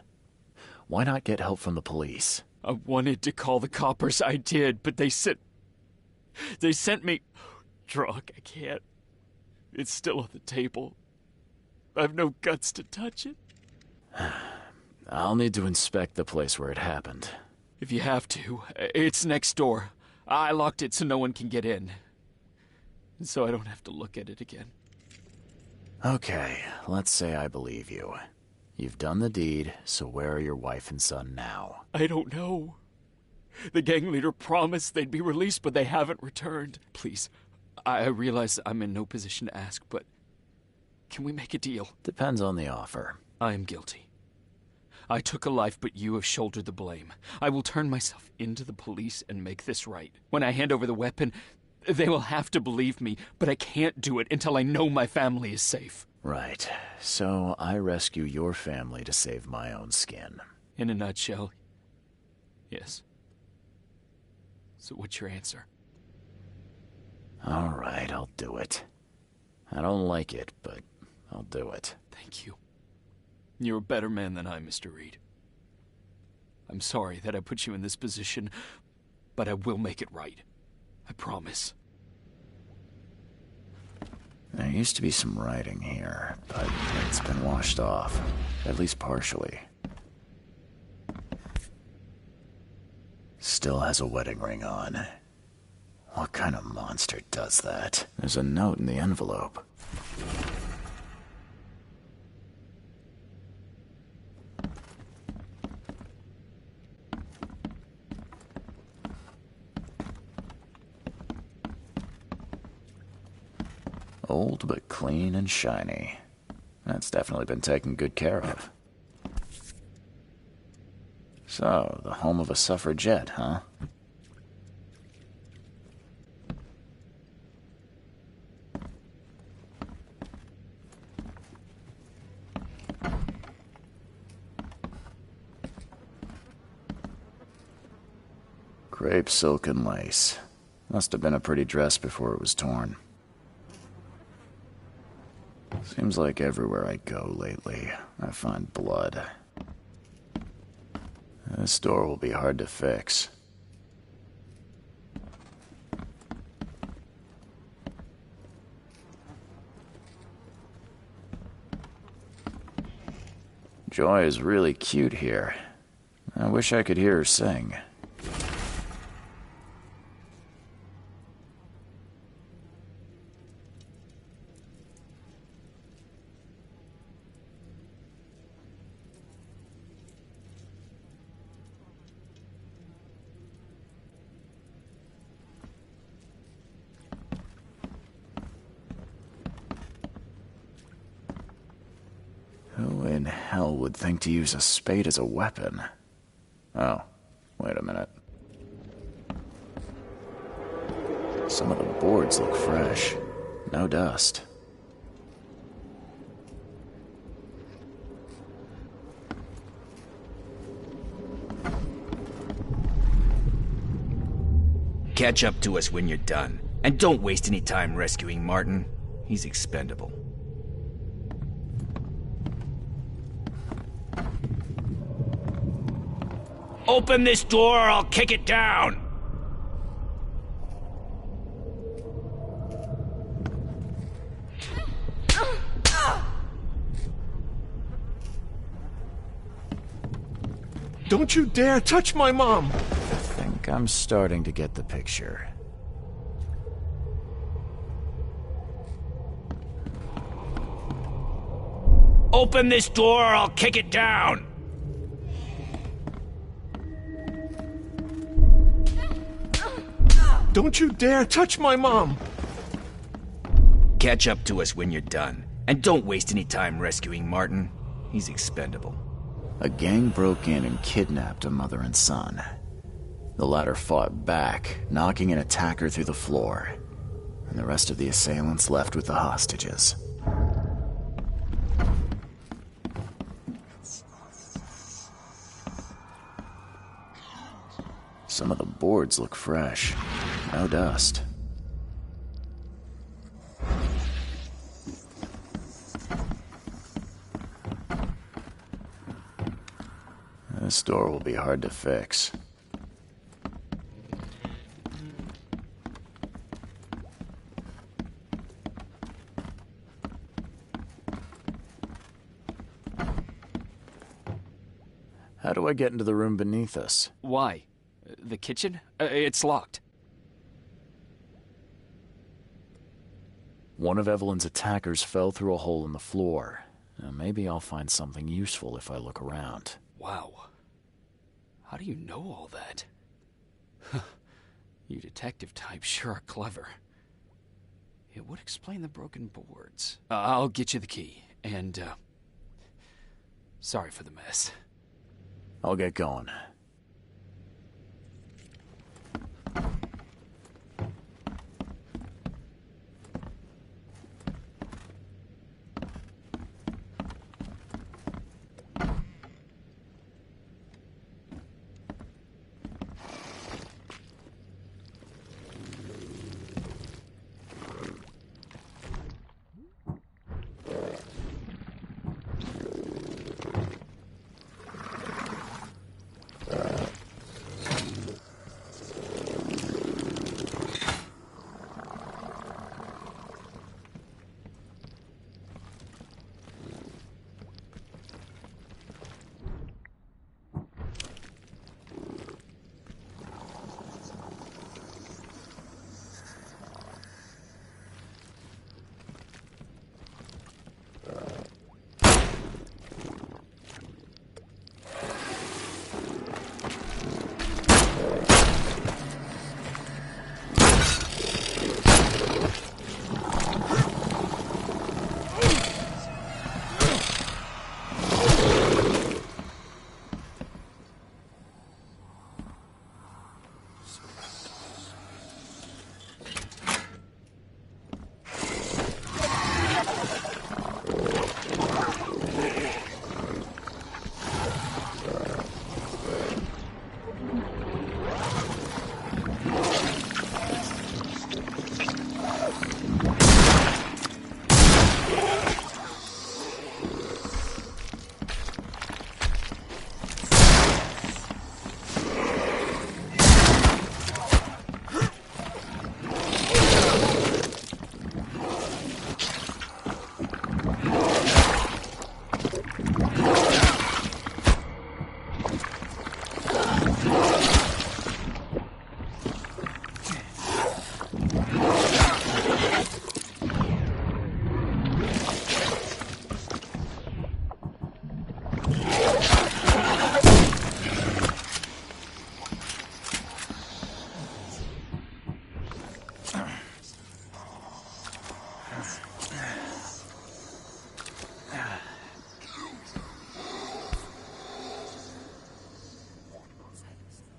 Why not get help from the police? I wanted to call the coppers. I did, but they sent me... Drunk, I can't. It's still on the table. I have no guts to touch it. I'll need to inspect the place where it happened. If you have to. It's next door. I locked it so no one can get in. So I don't have to look at it again. Okay, let's say I believe you. You've done the deed, so where are your wife and son now? I don't know. The gang leader promised they'd be released, but they haven't returned. Please, I realize I'm in no position to ask, but can we make a deal? Depends on the offer. I am guilty. I took a life, but you have shouldered the blame. I will turn myself into the police and make this right. When I hand over the weapon, they will have to believe me, but I can't do it until I know my family is safe. Right. So I rescue your family to save my own skin. In a nutshell, yes. So what's your answer? All right, I'll do it. I don't like it, but I'll do it. Thank you. You're a better man than I, Mr. Reed. I'm sorry that I put you in this position, but I will make it right. I promise. There used to be some writing here, but it's been washed off, at least partially. Still has a wedding ring on. What kind of monster does that? There's a note in the envelope. Old but clean and shiny. That's definitely been taken good care of. So, the home of a suffragette, huh? Crepe silk and lace. Must have been a pretty dress before it was torn. Seems like everywhere I go lately, I find blood. This door will be hard to fix. Joy is really cute here. I wish I could hear her sing. hell would think to use a spade as a weapon? Oh, wait a minute. Some of the boards look fresh. No dust. Catch up to us when you're done. And don't waste any time rescuing Martin. He's expendable. Open this door or I'll kick it down! Don't you dare touch my mom! I think I'm starting to get the picture. Open this door or I'll kick it down! Don't you dare touch my mom! Catch up to us when you're done. And don't waste any time rescuing Martin. He's expendable. A gang broke in and kidnapped a mother and son. The latter fought back, knocking an attacker through the floor. And the rest of the assailants left with the hostages. Some of the boards look fresh. No dust. This door will be hard to fix. How do I get into the room beneath us? Why? The kitchen? It's locked. One of Evelyn's attackers fell through a hole in the floor. Now, maybe I'll find something useful if I look around. Wow. How do you know all that? You detective types sure are clever. It would explain the broken boards. I'll get you the key, and, sorry for the mess. I'll get going.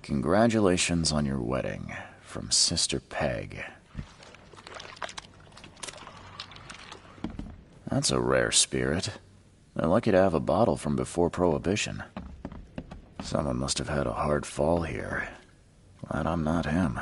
Congratulations on your wedding, from Sister Peg. That's a rare spirit. They're lucky to have a bottle from before Prohibition. Someone must have had a hard fall here. Glad I'm not him.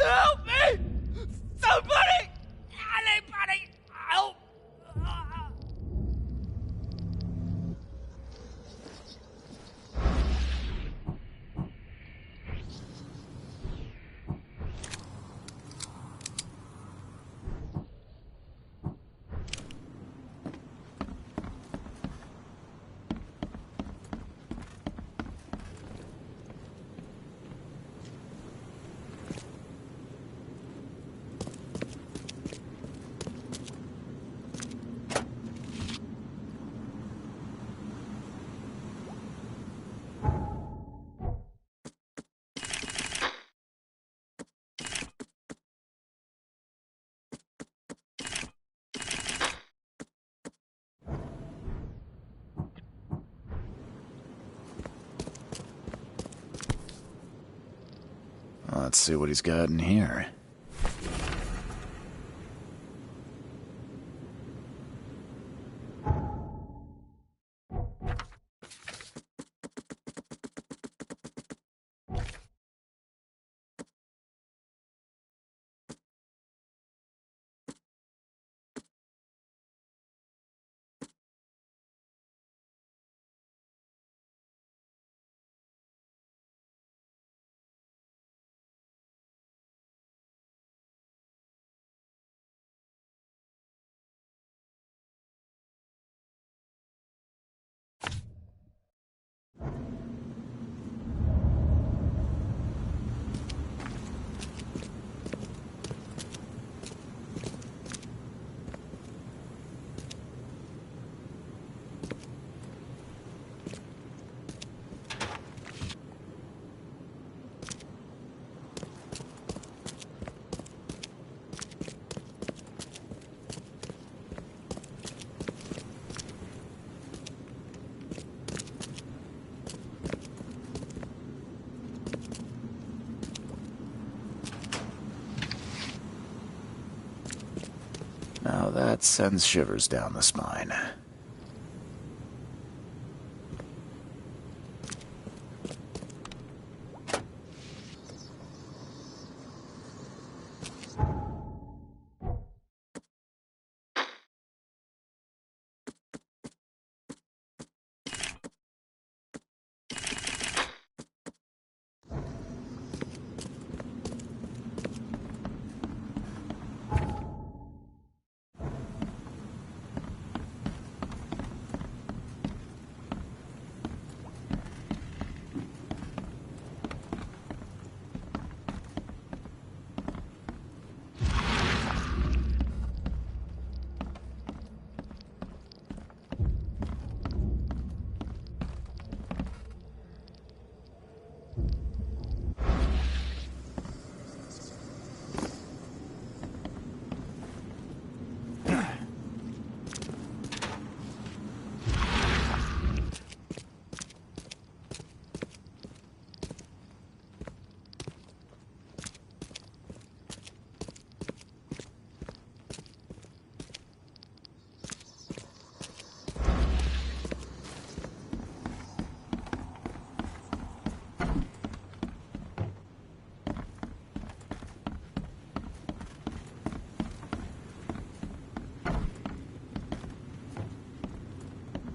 Help me! Somebody! Anybody! Help! Let's see what he's got in here. Now that sends shivers down the spine.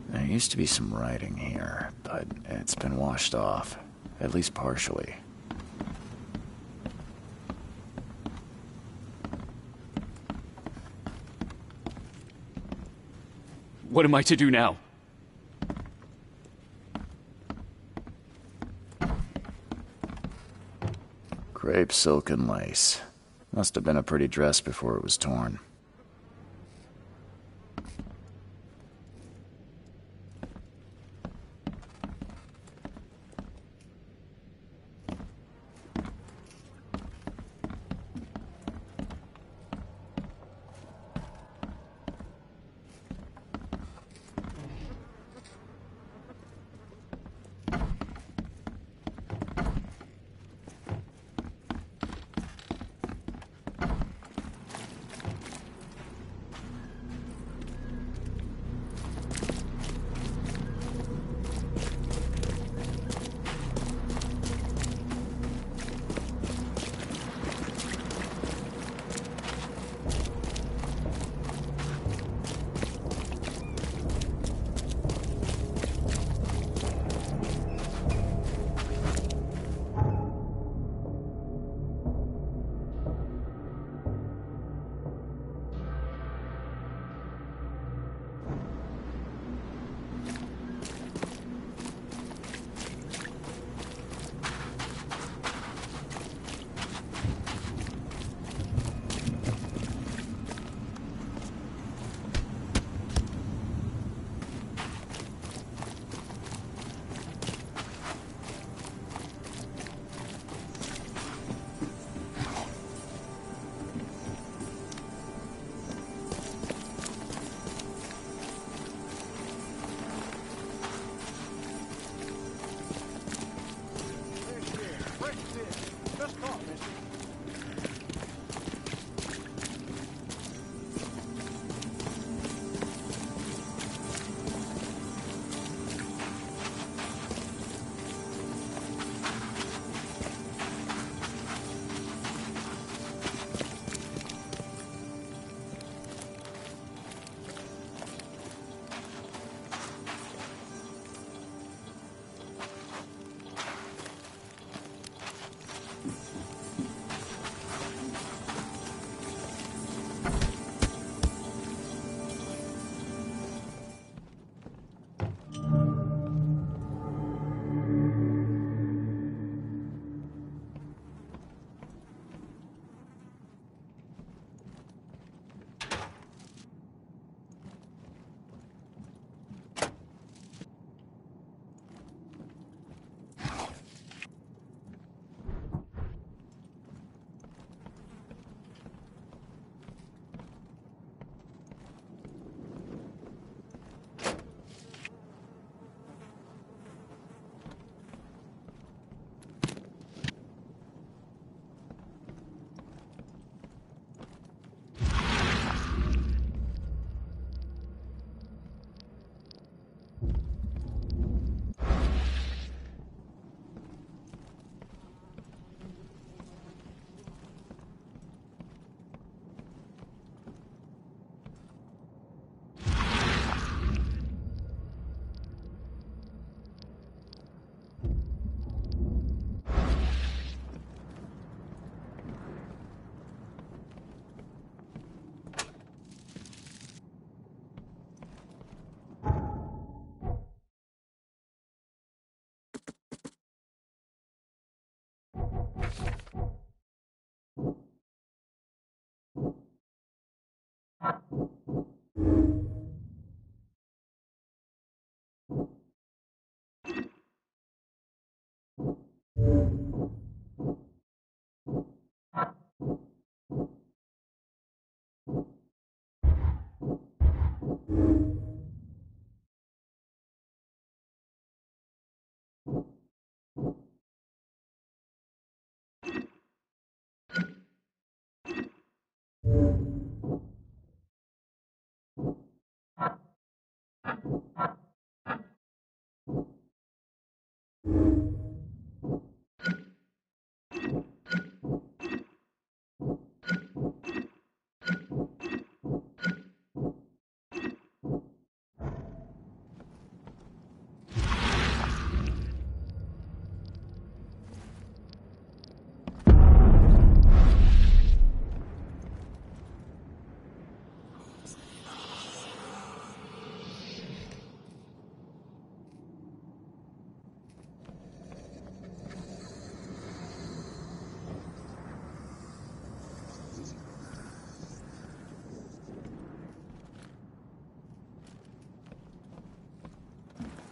There used to be some writing here, but it's been washed off, at least partially. What am I to do now? Crepe silk and lace. Must have been a pretty dress before it was torn.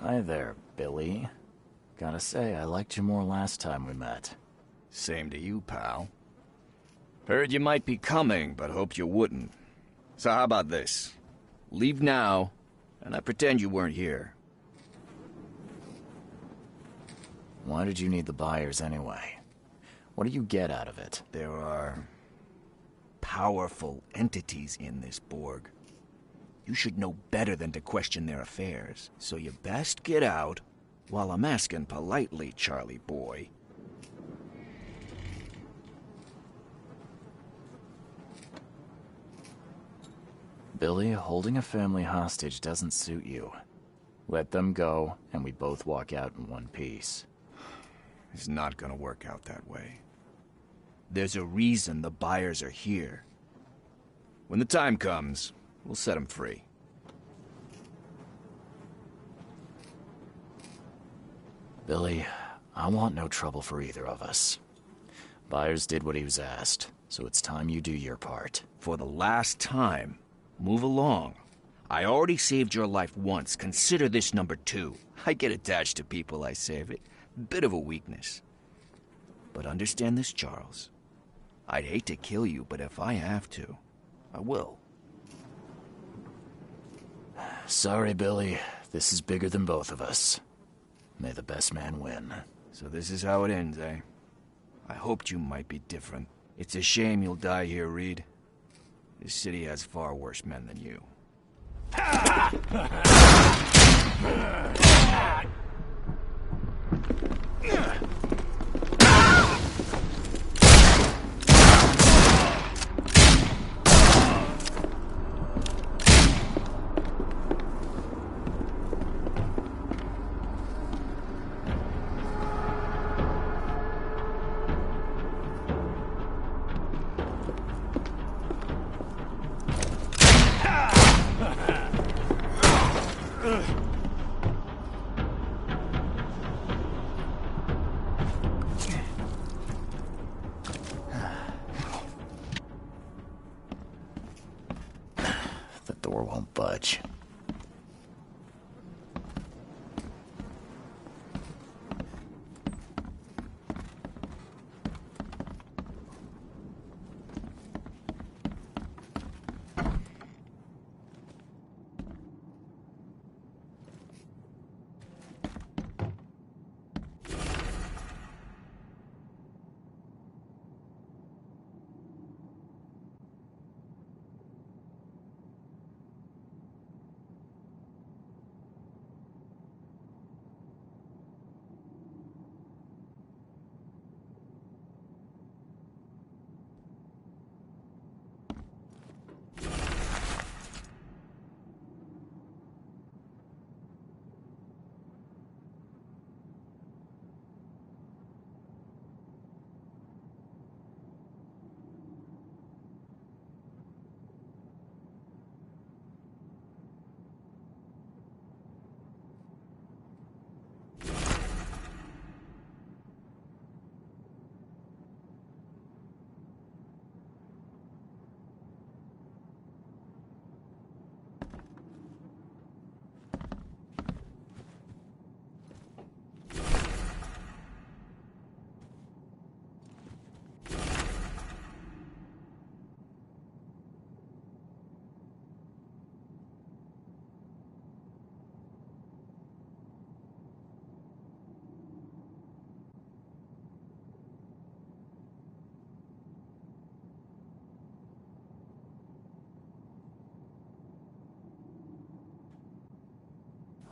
Hi there, Billy. Gotta say, I liked you more last time we met. Same to you, pal. Heard you might be coming, but hoped you wouldn't. So how about this? Leave now, and I pretend you weren't here. Why did you need the buyers anyway? What do you get out of it? There are powerful entities in this Borg. You should know better than to question their affairs, so you best get out while I'm asking politely, Charlie boy. Billy, holding a family hostage doesn't suit you. Let them go, and we both walk out in one piece. It's not gonna work out that way. There's a reason the buyers are here. When the time comes, we'll set them free. Billy, I want no trouble for either of us. Byers did what he was asked, so it's time you do your part. For the last time, move along. I already saved your life once. Consider this number 2. I get attached to people I save. It. Bit of a weakness. But understand this, Charles. I'd hate to kill you, but if I have to, I will. Sorry, Billy. This is bigger than both of us. May the best man win. So this is how it ends, eh? I hoped you might be different. It's a shame you'll die here, Reed. This city has far worse men than you. The door won't budge.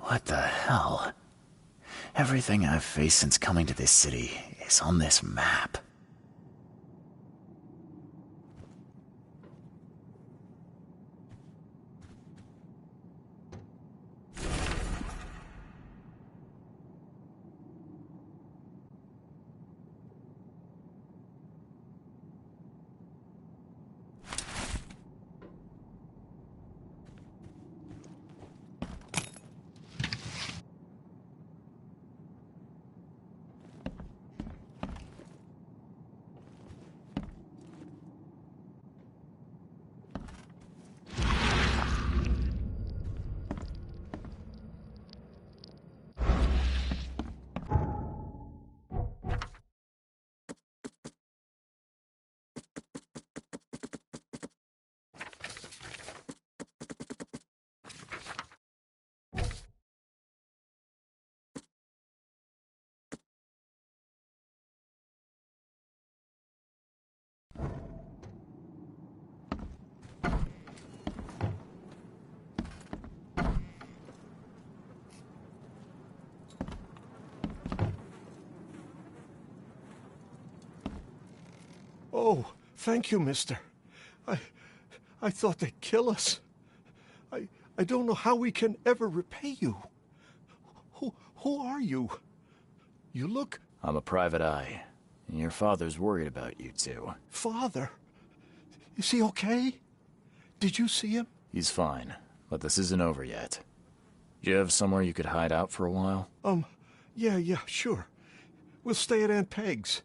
What the hell? Everything I've faced since coming to this city is on this map. Oh, thank you, mister. I thought they'd kill us. I don't know how we can ever repay you. Who are you? You look... I'm a private eye. Your father's worried about you two. Father? Is he okay? Did you see him? He's fine, but this isn't over yet. Do you have somewhere you could hide out for a while? Yeah, sure. We'll stay at Aunt Peg's.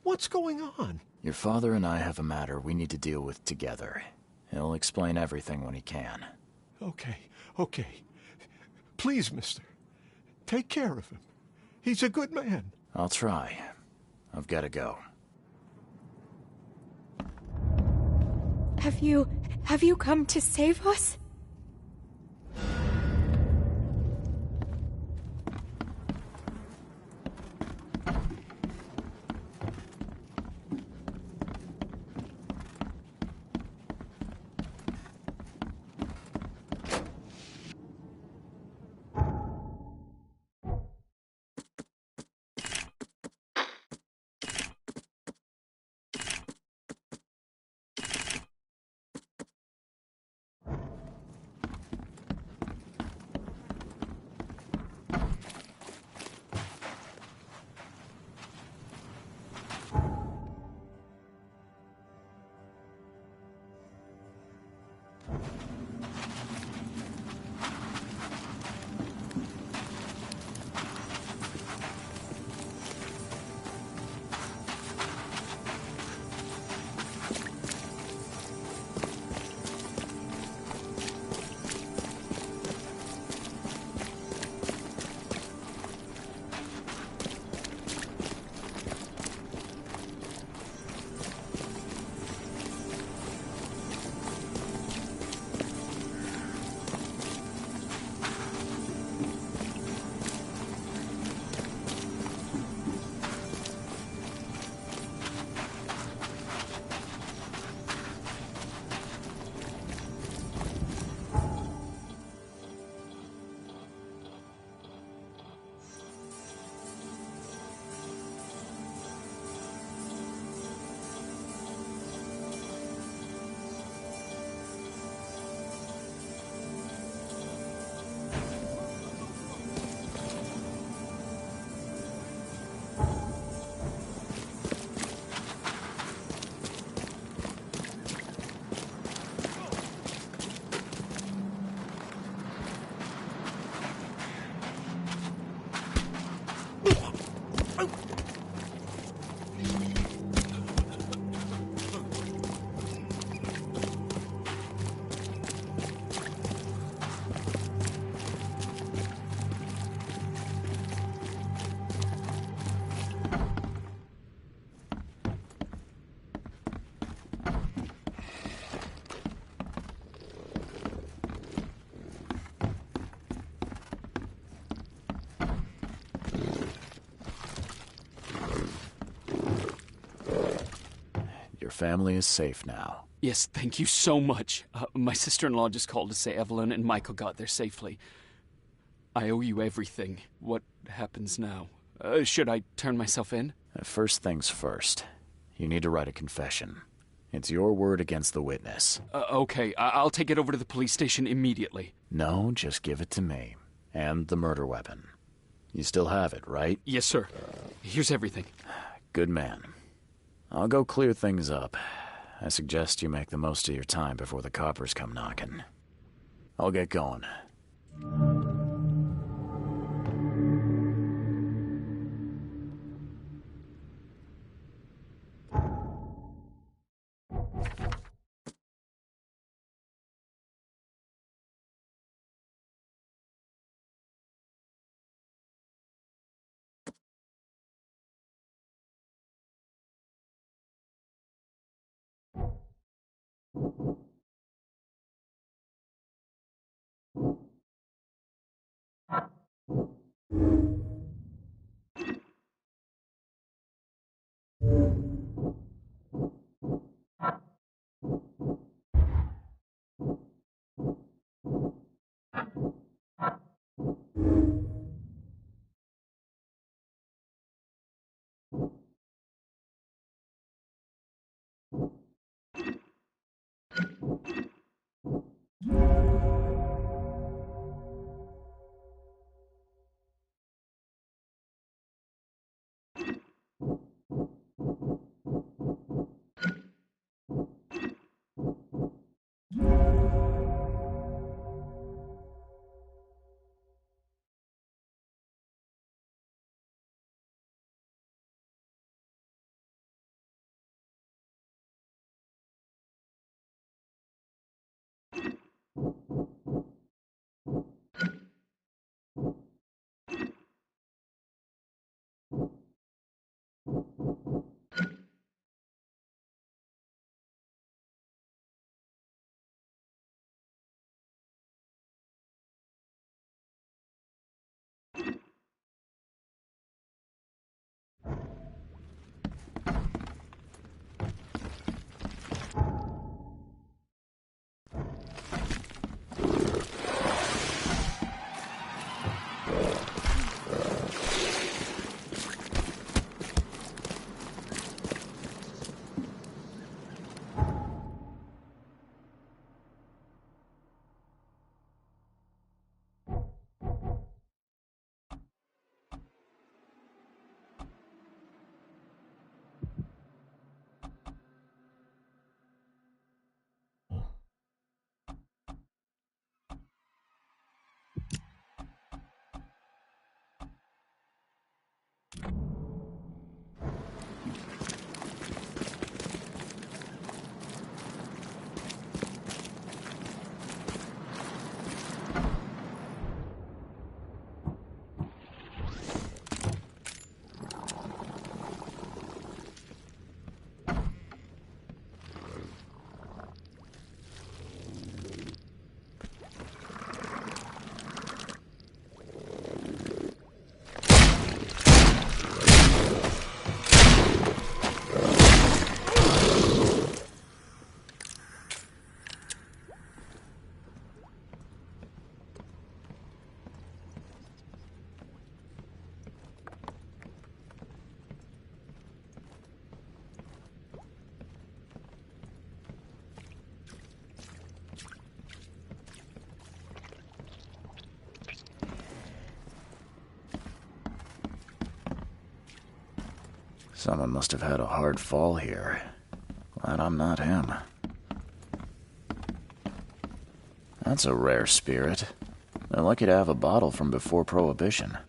What's going on? Your father and I have a matter we need to deal with together. He'll explain everything when he can. Okay. Please, mister. Take care of him. He's a good man. I'll try. I've got to go. Have you come to save us? Family is safe now. Yes, thank you so much. My sister-in-law just called to say Evelyn and Michael got there safely. I owe you everything. What happens now? Should I turn myself in? First things first. You need to write a confession. It's your word against the witness. Okay, I'll take it over to the police station immediately. No, just give it to me. And the murder weapon. You still have it, right? Yes, sir. Here's everything. Good man. I'll go clear things up. I suggest you make the most of your time before the coppers come knocking. I'll get going. Someone must have had a hard fall here. Glad I'm not him. That's a rare spirit. They're lucky to have a bottle from before Prohibition.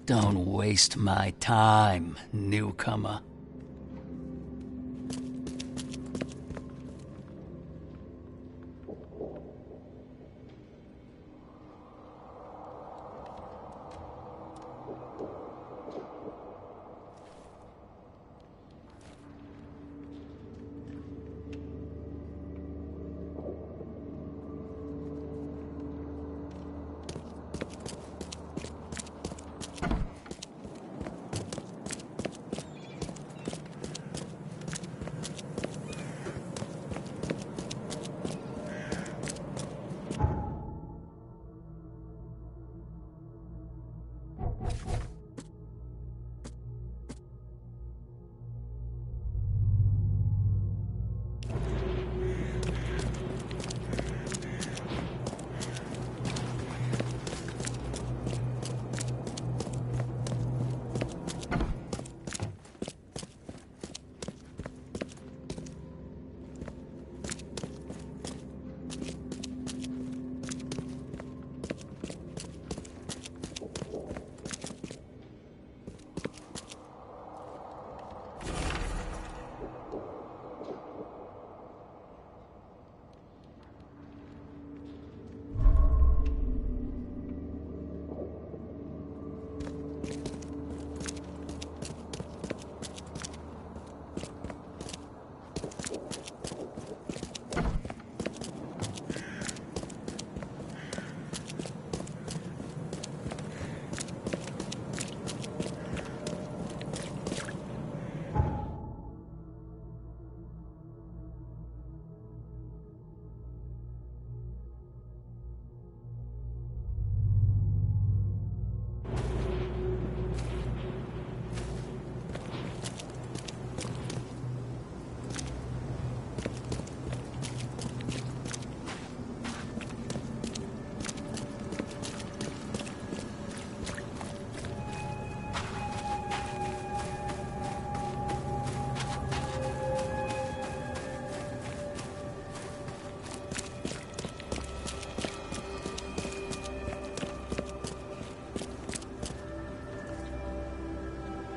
Don't waste my time, newcomer.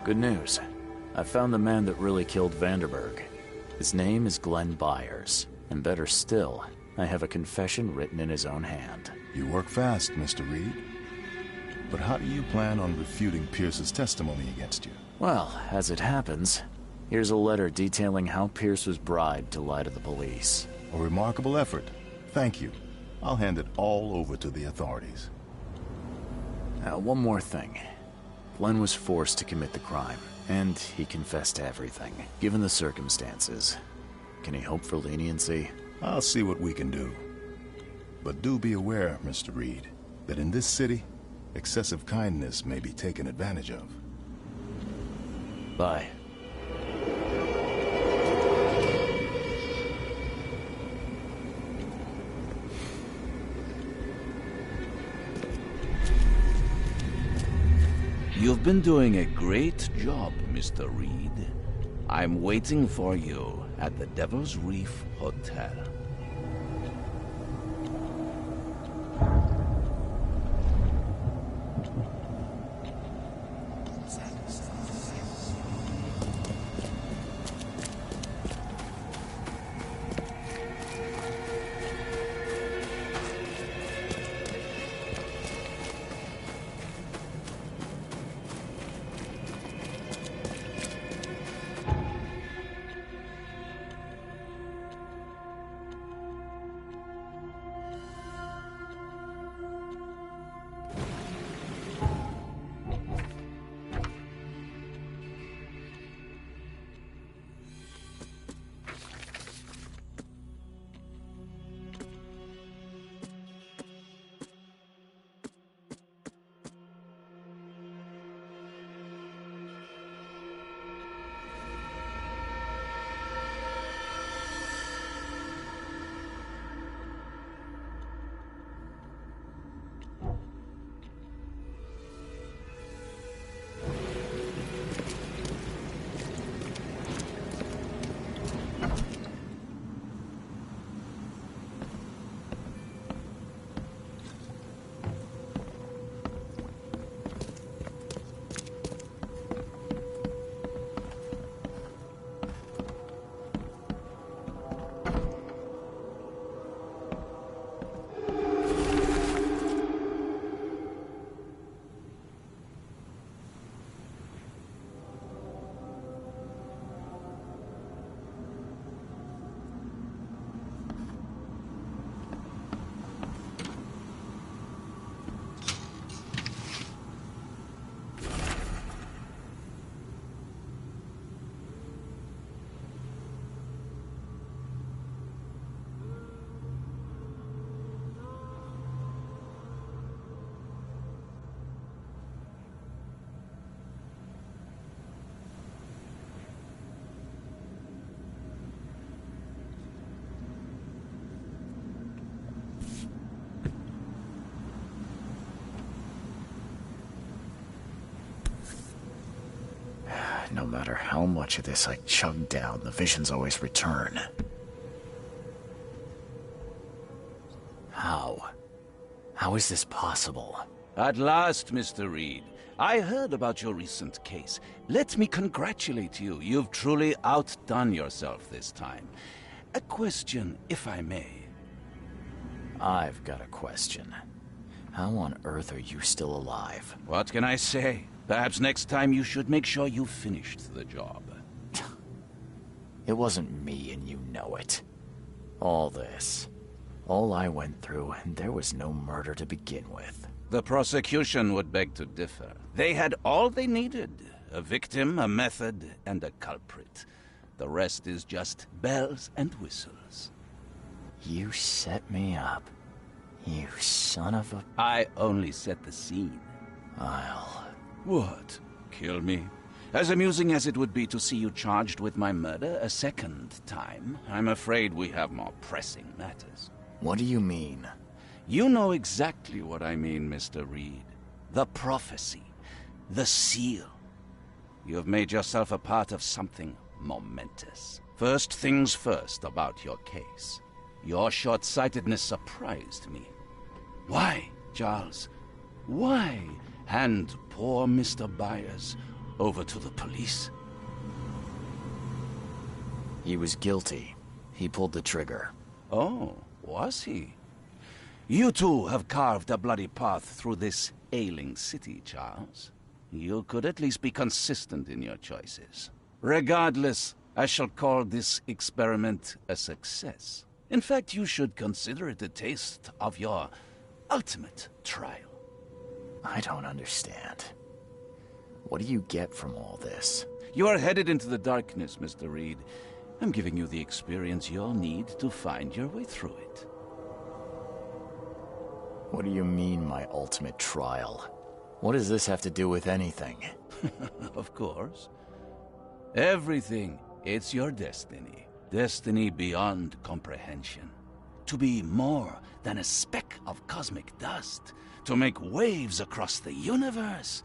Good news. I found the man that really killed Vanderberg. His name is Glenn Byers. And better still, I have a confession written in his own hand. You work fast, Mr. Reed. But how do you plan on refuting Pierce's testimony against you? Well, as it happens, here's a letter detailing how Pierce was bribed to lie to the police. A remarkable effort. Thank you. I'll hand it all over to the authorities. One more thing. Glenn was forced to commit the crime, and he confessed to everything. Given the circumstances, can he hope for leniency? I'll see what we can do. But do be aware, Mr. Reed, that in this city, excessive kindness may be taken advantage of. Bye. You've been doing a great job, Mr. Reed. I'm waiting for you at the Devil's Reef Hotel. No matter how much of this I chug down, the visions always return. How? How is this possible? At last, Mr. Reed. I heard about your recent case. Let me congratulate you. You've truly outdone yourself this time. A question, if I may. I've got a question. How on earth are you still alive? What can I say? Perhaps next time you should make sure you finished the job. It wasn't me, and you know it. All this. All I went through, and there was no murder to begin with. The prosecution would beg to differ. They had all they needed. A victim, a method, and a culprit. The rest is just bells and whistles. You set me up. You son of a... I only set the scene. I'll... What? Kill me? As amusing as it would be to see you charged with my murder a second time, I'm afraid we have more pressing matters. What do you mean? You know exactly what I mean, Mr. Reed. The prophecy. The seal. You have made yourself a part of something momentous. First things first about your case. Your short-sightedness surprised me. Why, Charles? Why hand poor Mr. Byers over to the police? He was guilty. He pulled the trigger. Oh, was he? You too have carved a bloody path through this ailing city, Charles. You could at least be consistent in your choices. Regardless, I shall call this experiment a success. In fact, you should consider it a taste of your ultimate trial. I don't understand. What do you get from all this? You are headed into the darkness, Mr. Reed. I'm giving you the experience you'll need to find your way through it. What do you mean, my ultimate trial? What does this have to do with anything? Of course. Everything. It's your destiny. Destiny beyond comprehension. To be more than a speck of cosmic dust. To make waves across the universe.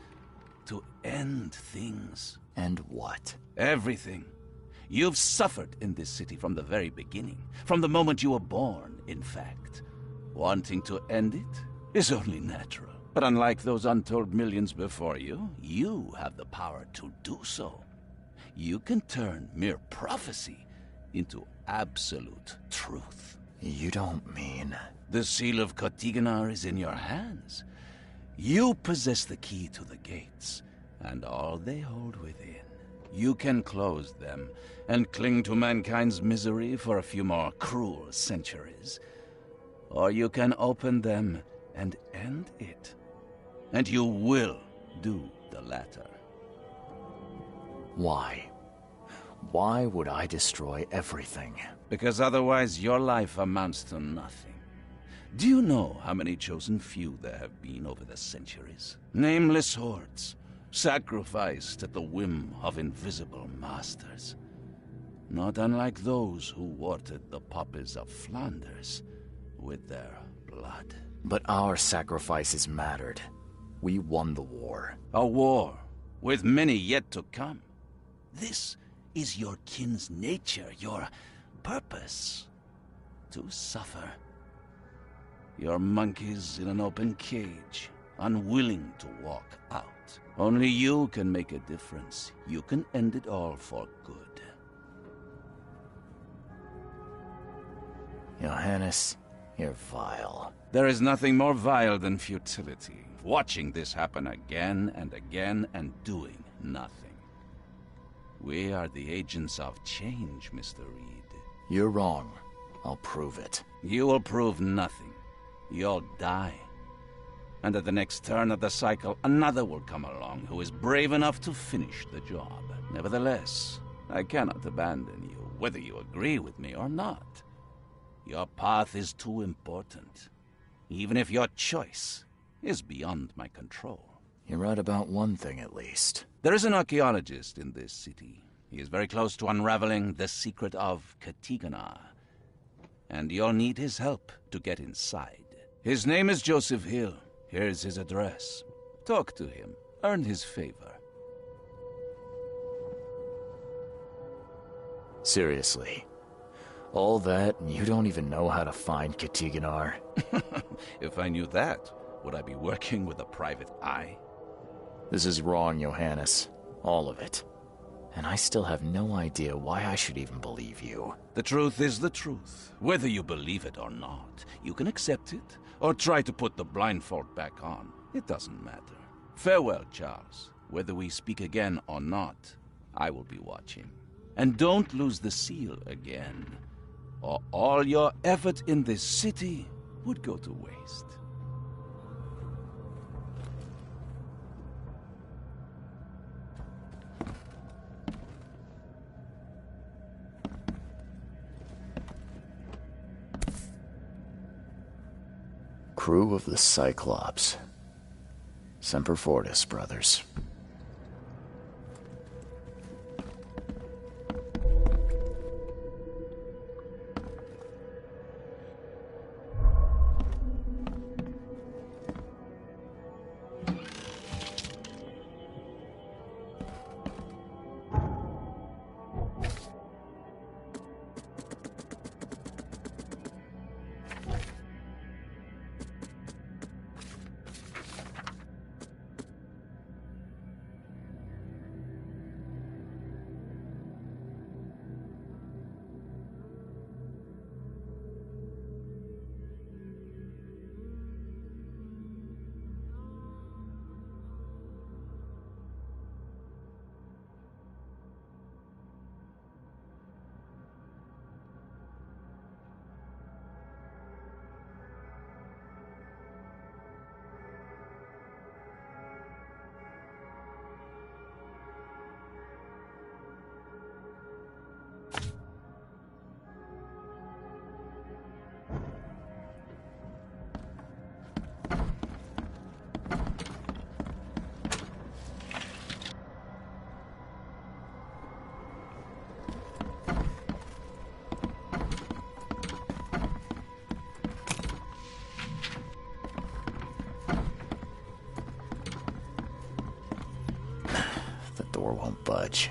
To end things. And what? Everything. You've suffered in this city from the very beginning. From the moment you were born, in fact. Wanting to end it is only natural. But unlike those untold millions before you, you have the power to do so. You can turn mere prophecy into absolute truth. You don't mean... The seal of Kotiganar is in your hands. You possess the key to the gates, and all they hold within. You can close them and cling to mankind's misery for a few more cruel centuries. Or you can open them and end it. And you will do the latter. Why? Why would I destroy everything? Because otherwise your life amounts to nothing. Do you know how many chosen few there have been over the centuries? Nameless hordes, sacrificed at the whim of invisible masters. Not unlike those who watered the poppies of Flanders with their blood. But our sacrifices mattered. We won the war. A war, with many yet to come. This is your kin's nature, your purpose. To suffer. You're monkeys in an open cage, unwilling to walk out. Only you can make a difference. You can end it all for good. Johannes, you're vile. There is nothing more vile than futility. Watching this happen again and again and doing nothing. We are the agents of change, Mr. Reed. You're wrong. I'll prove it. You will prove nothing. You'll die. And at the next turn of the cycle, another will come along who is brave enough to finish the job. Nevertheless, I cannot abandon you, whether you agree with me or not. Your path is too important, even if your choice is beyond my control. You're right about one thing, at least. There is an archaeologist in this city. He is very close to unraveling the secret of Kotiganar. And you'll need his help to get inside. His name is Joseph Hill. Here's his address. Talk to him. Earn his favor. Seriously. All that, and you don't even know how to find Kotiganar? If I knew that, would I be working with a private eye? This is wrong, Johannes. All of it. And I still have no idea why I should even believe you. The truth is the truth. Whether you believe it or not, you can accept it, or try to put the blindfold back on. It doesn't matter. Farewell, Charles. Whether we speak again or not, I will be watching. And don't lose the seal again, or all your effort in this city would go to waste. Crew of the Cyclops. Semper Fortis, brothers. budge.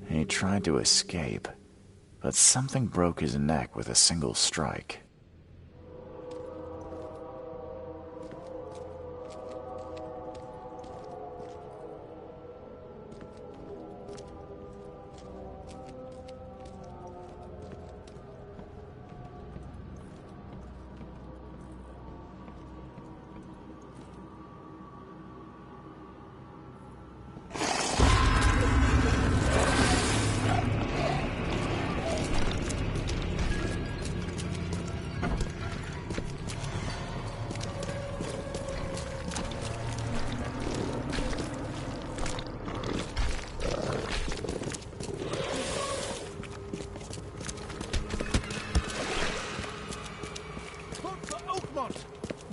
He tried to escape, but something broke his neck with a single strike.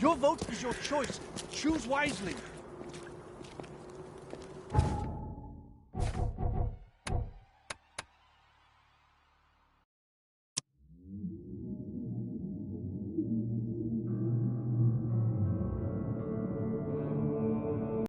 Your vote is your choice. Choose wisely.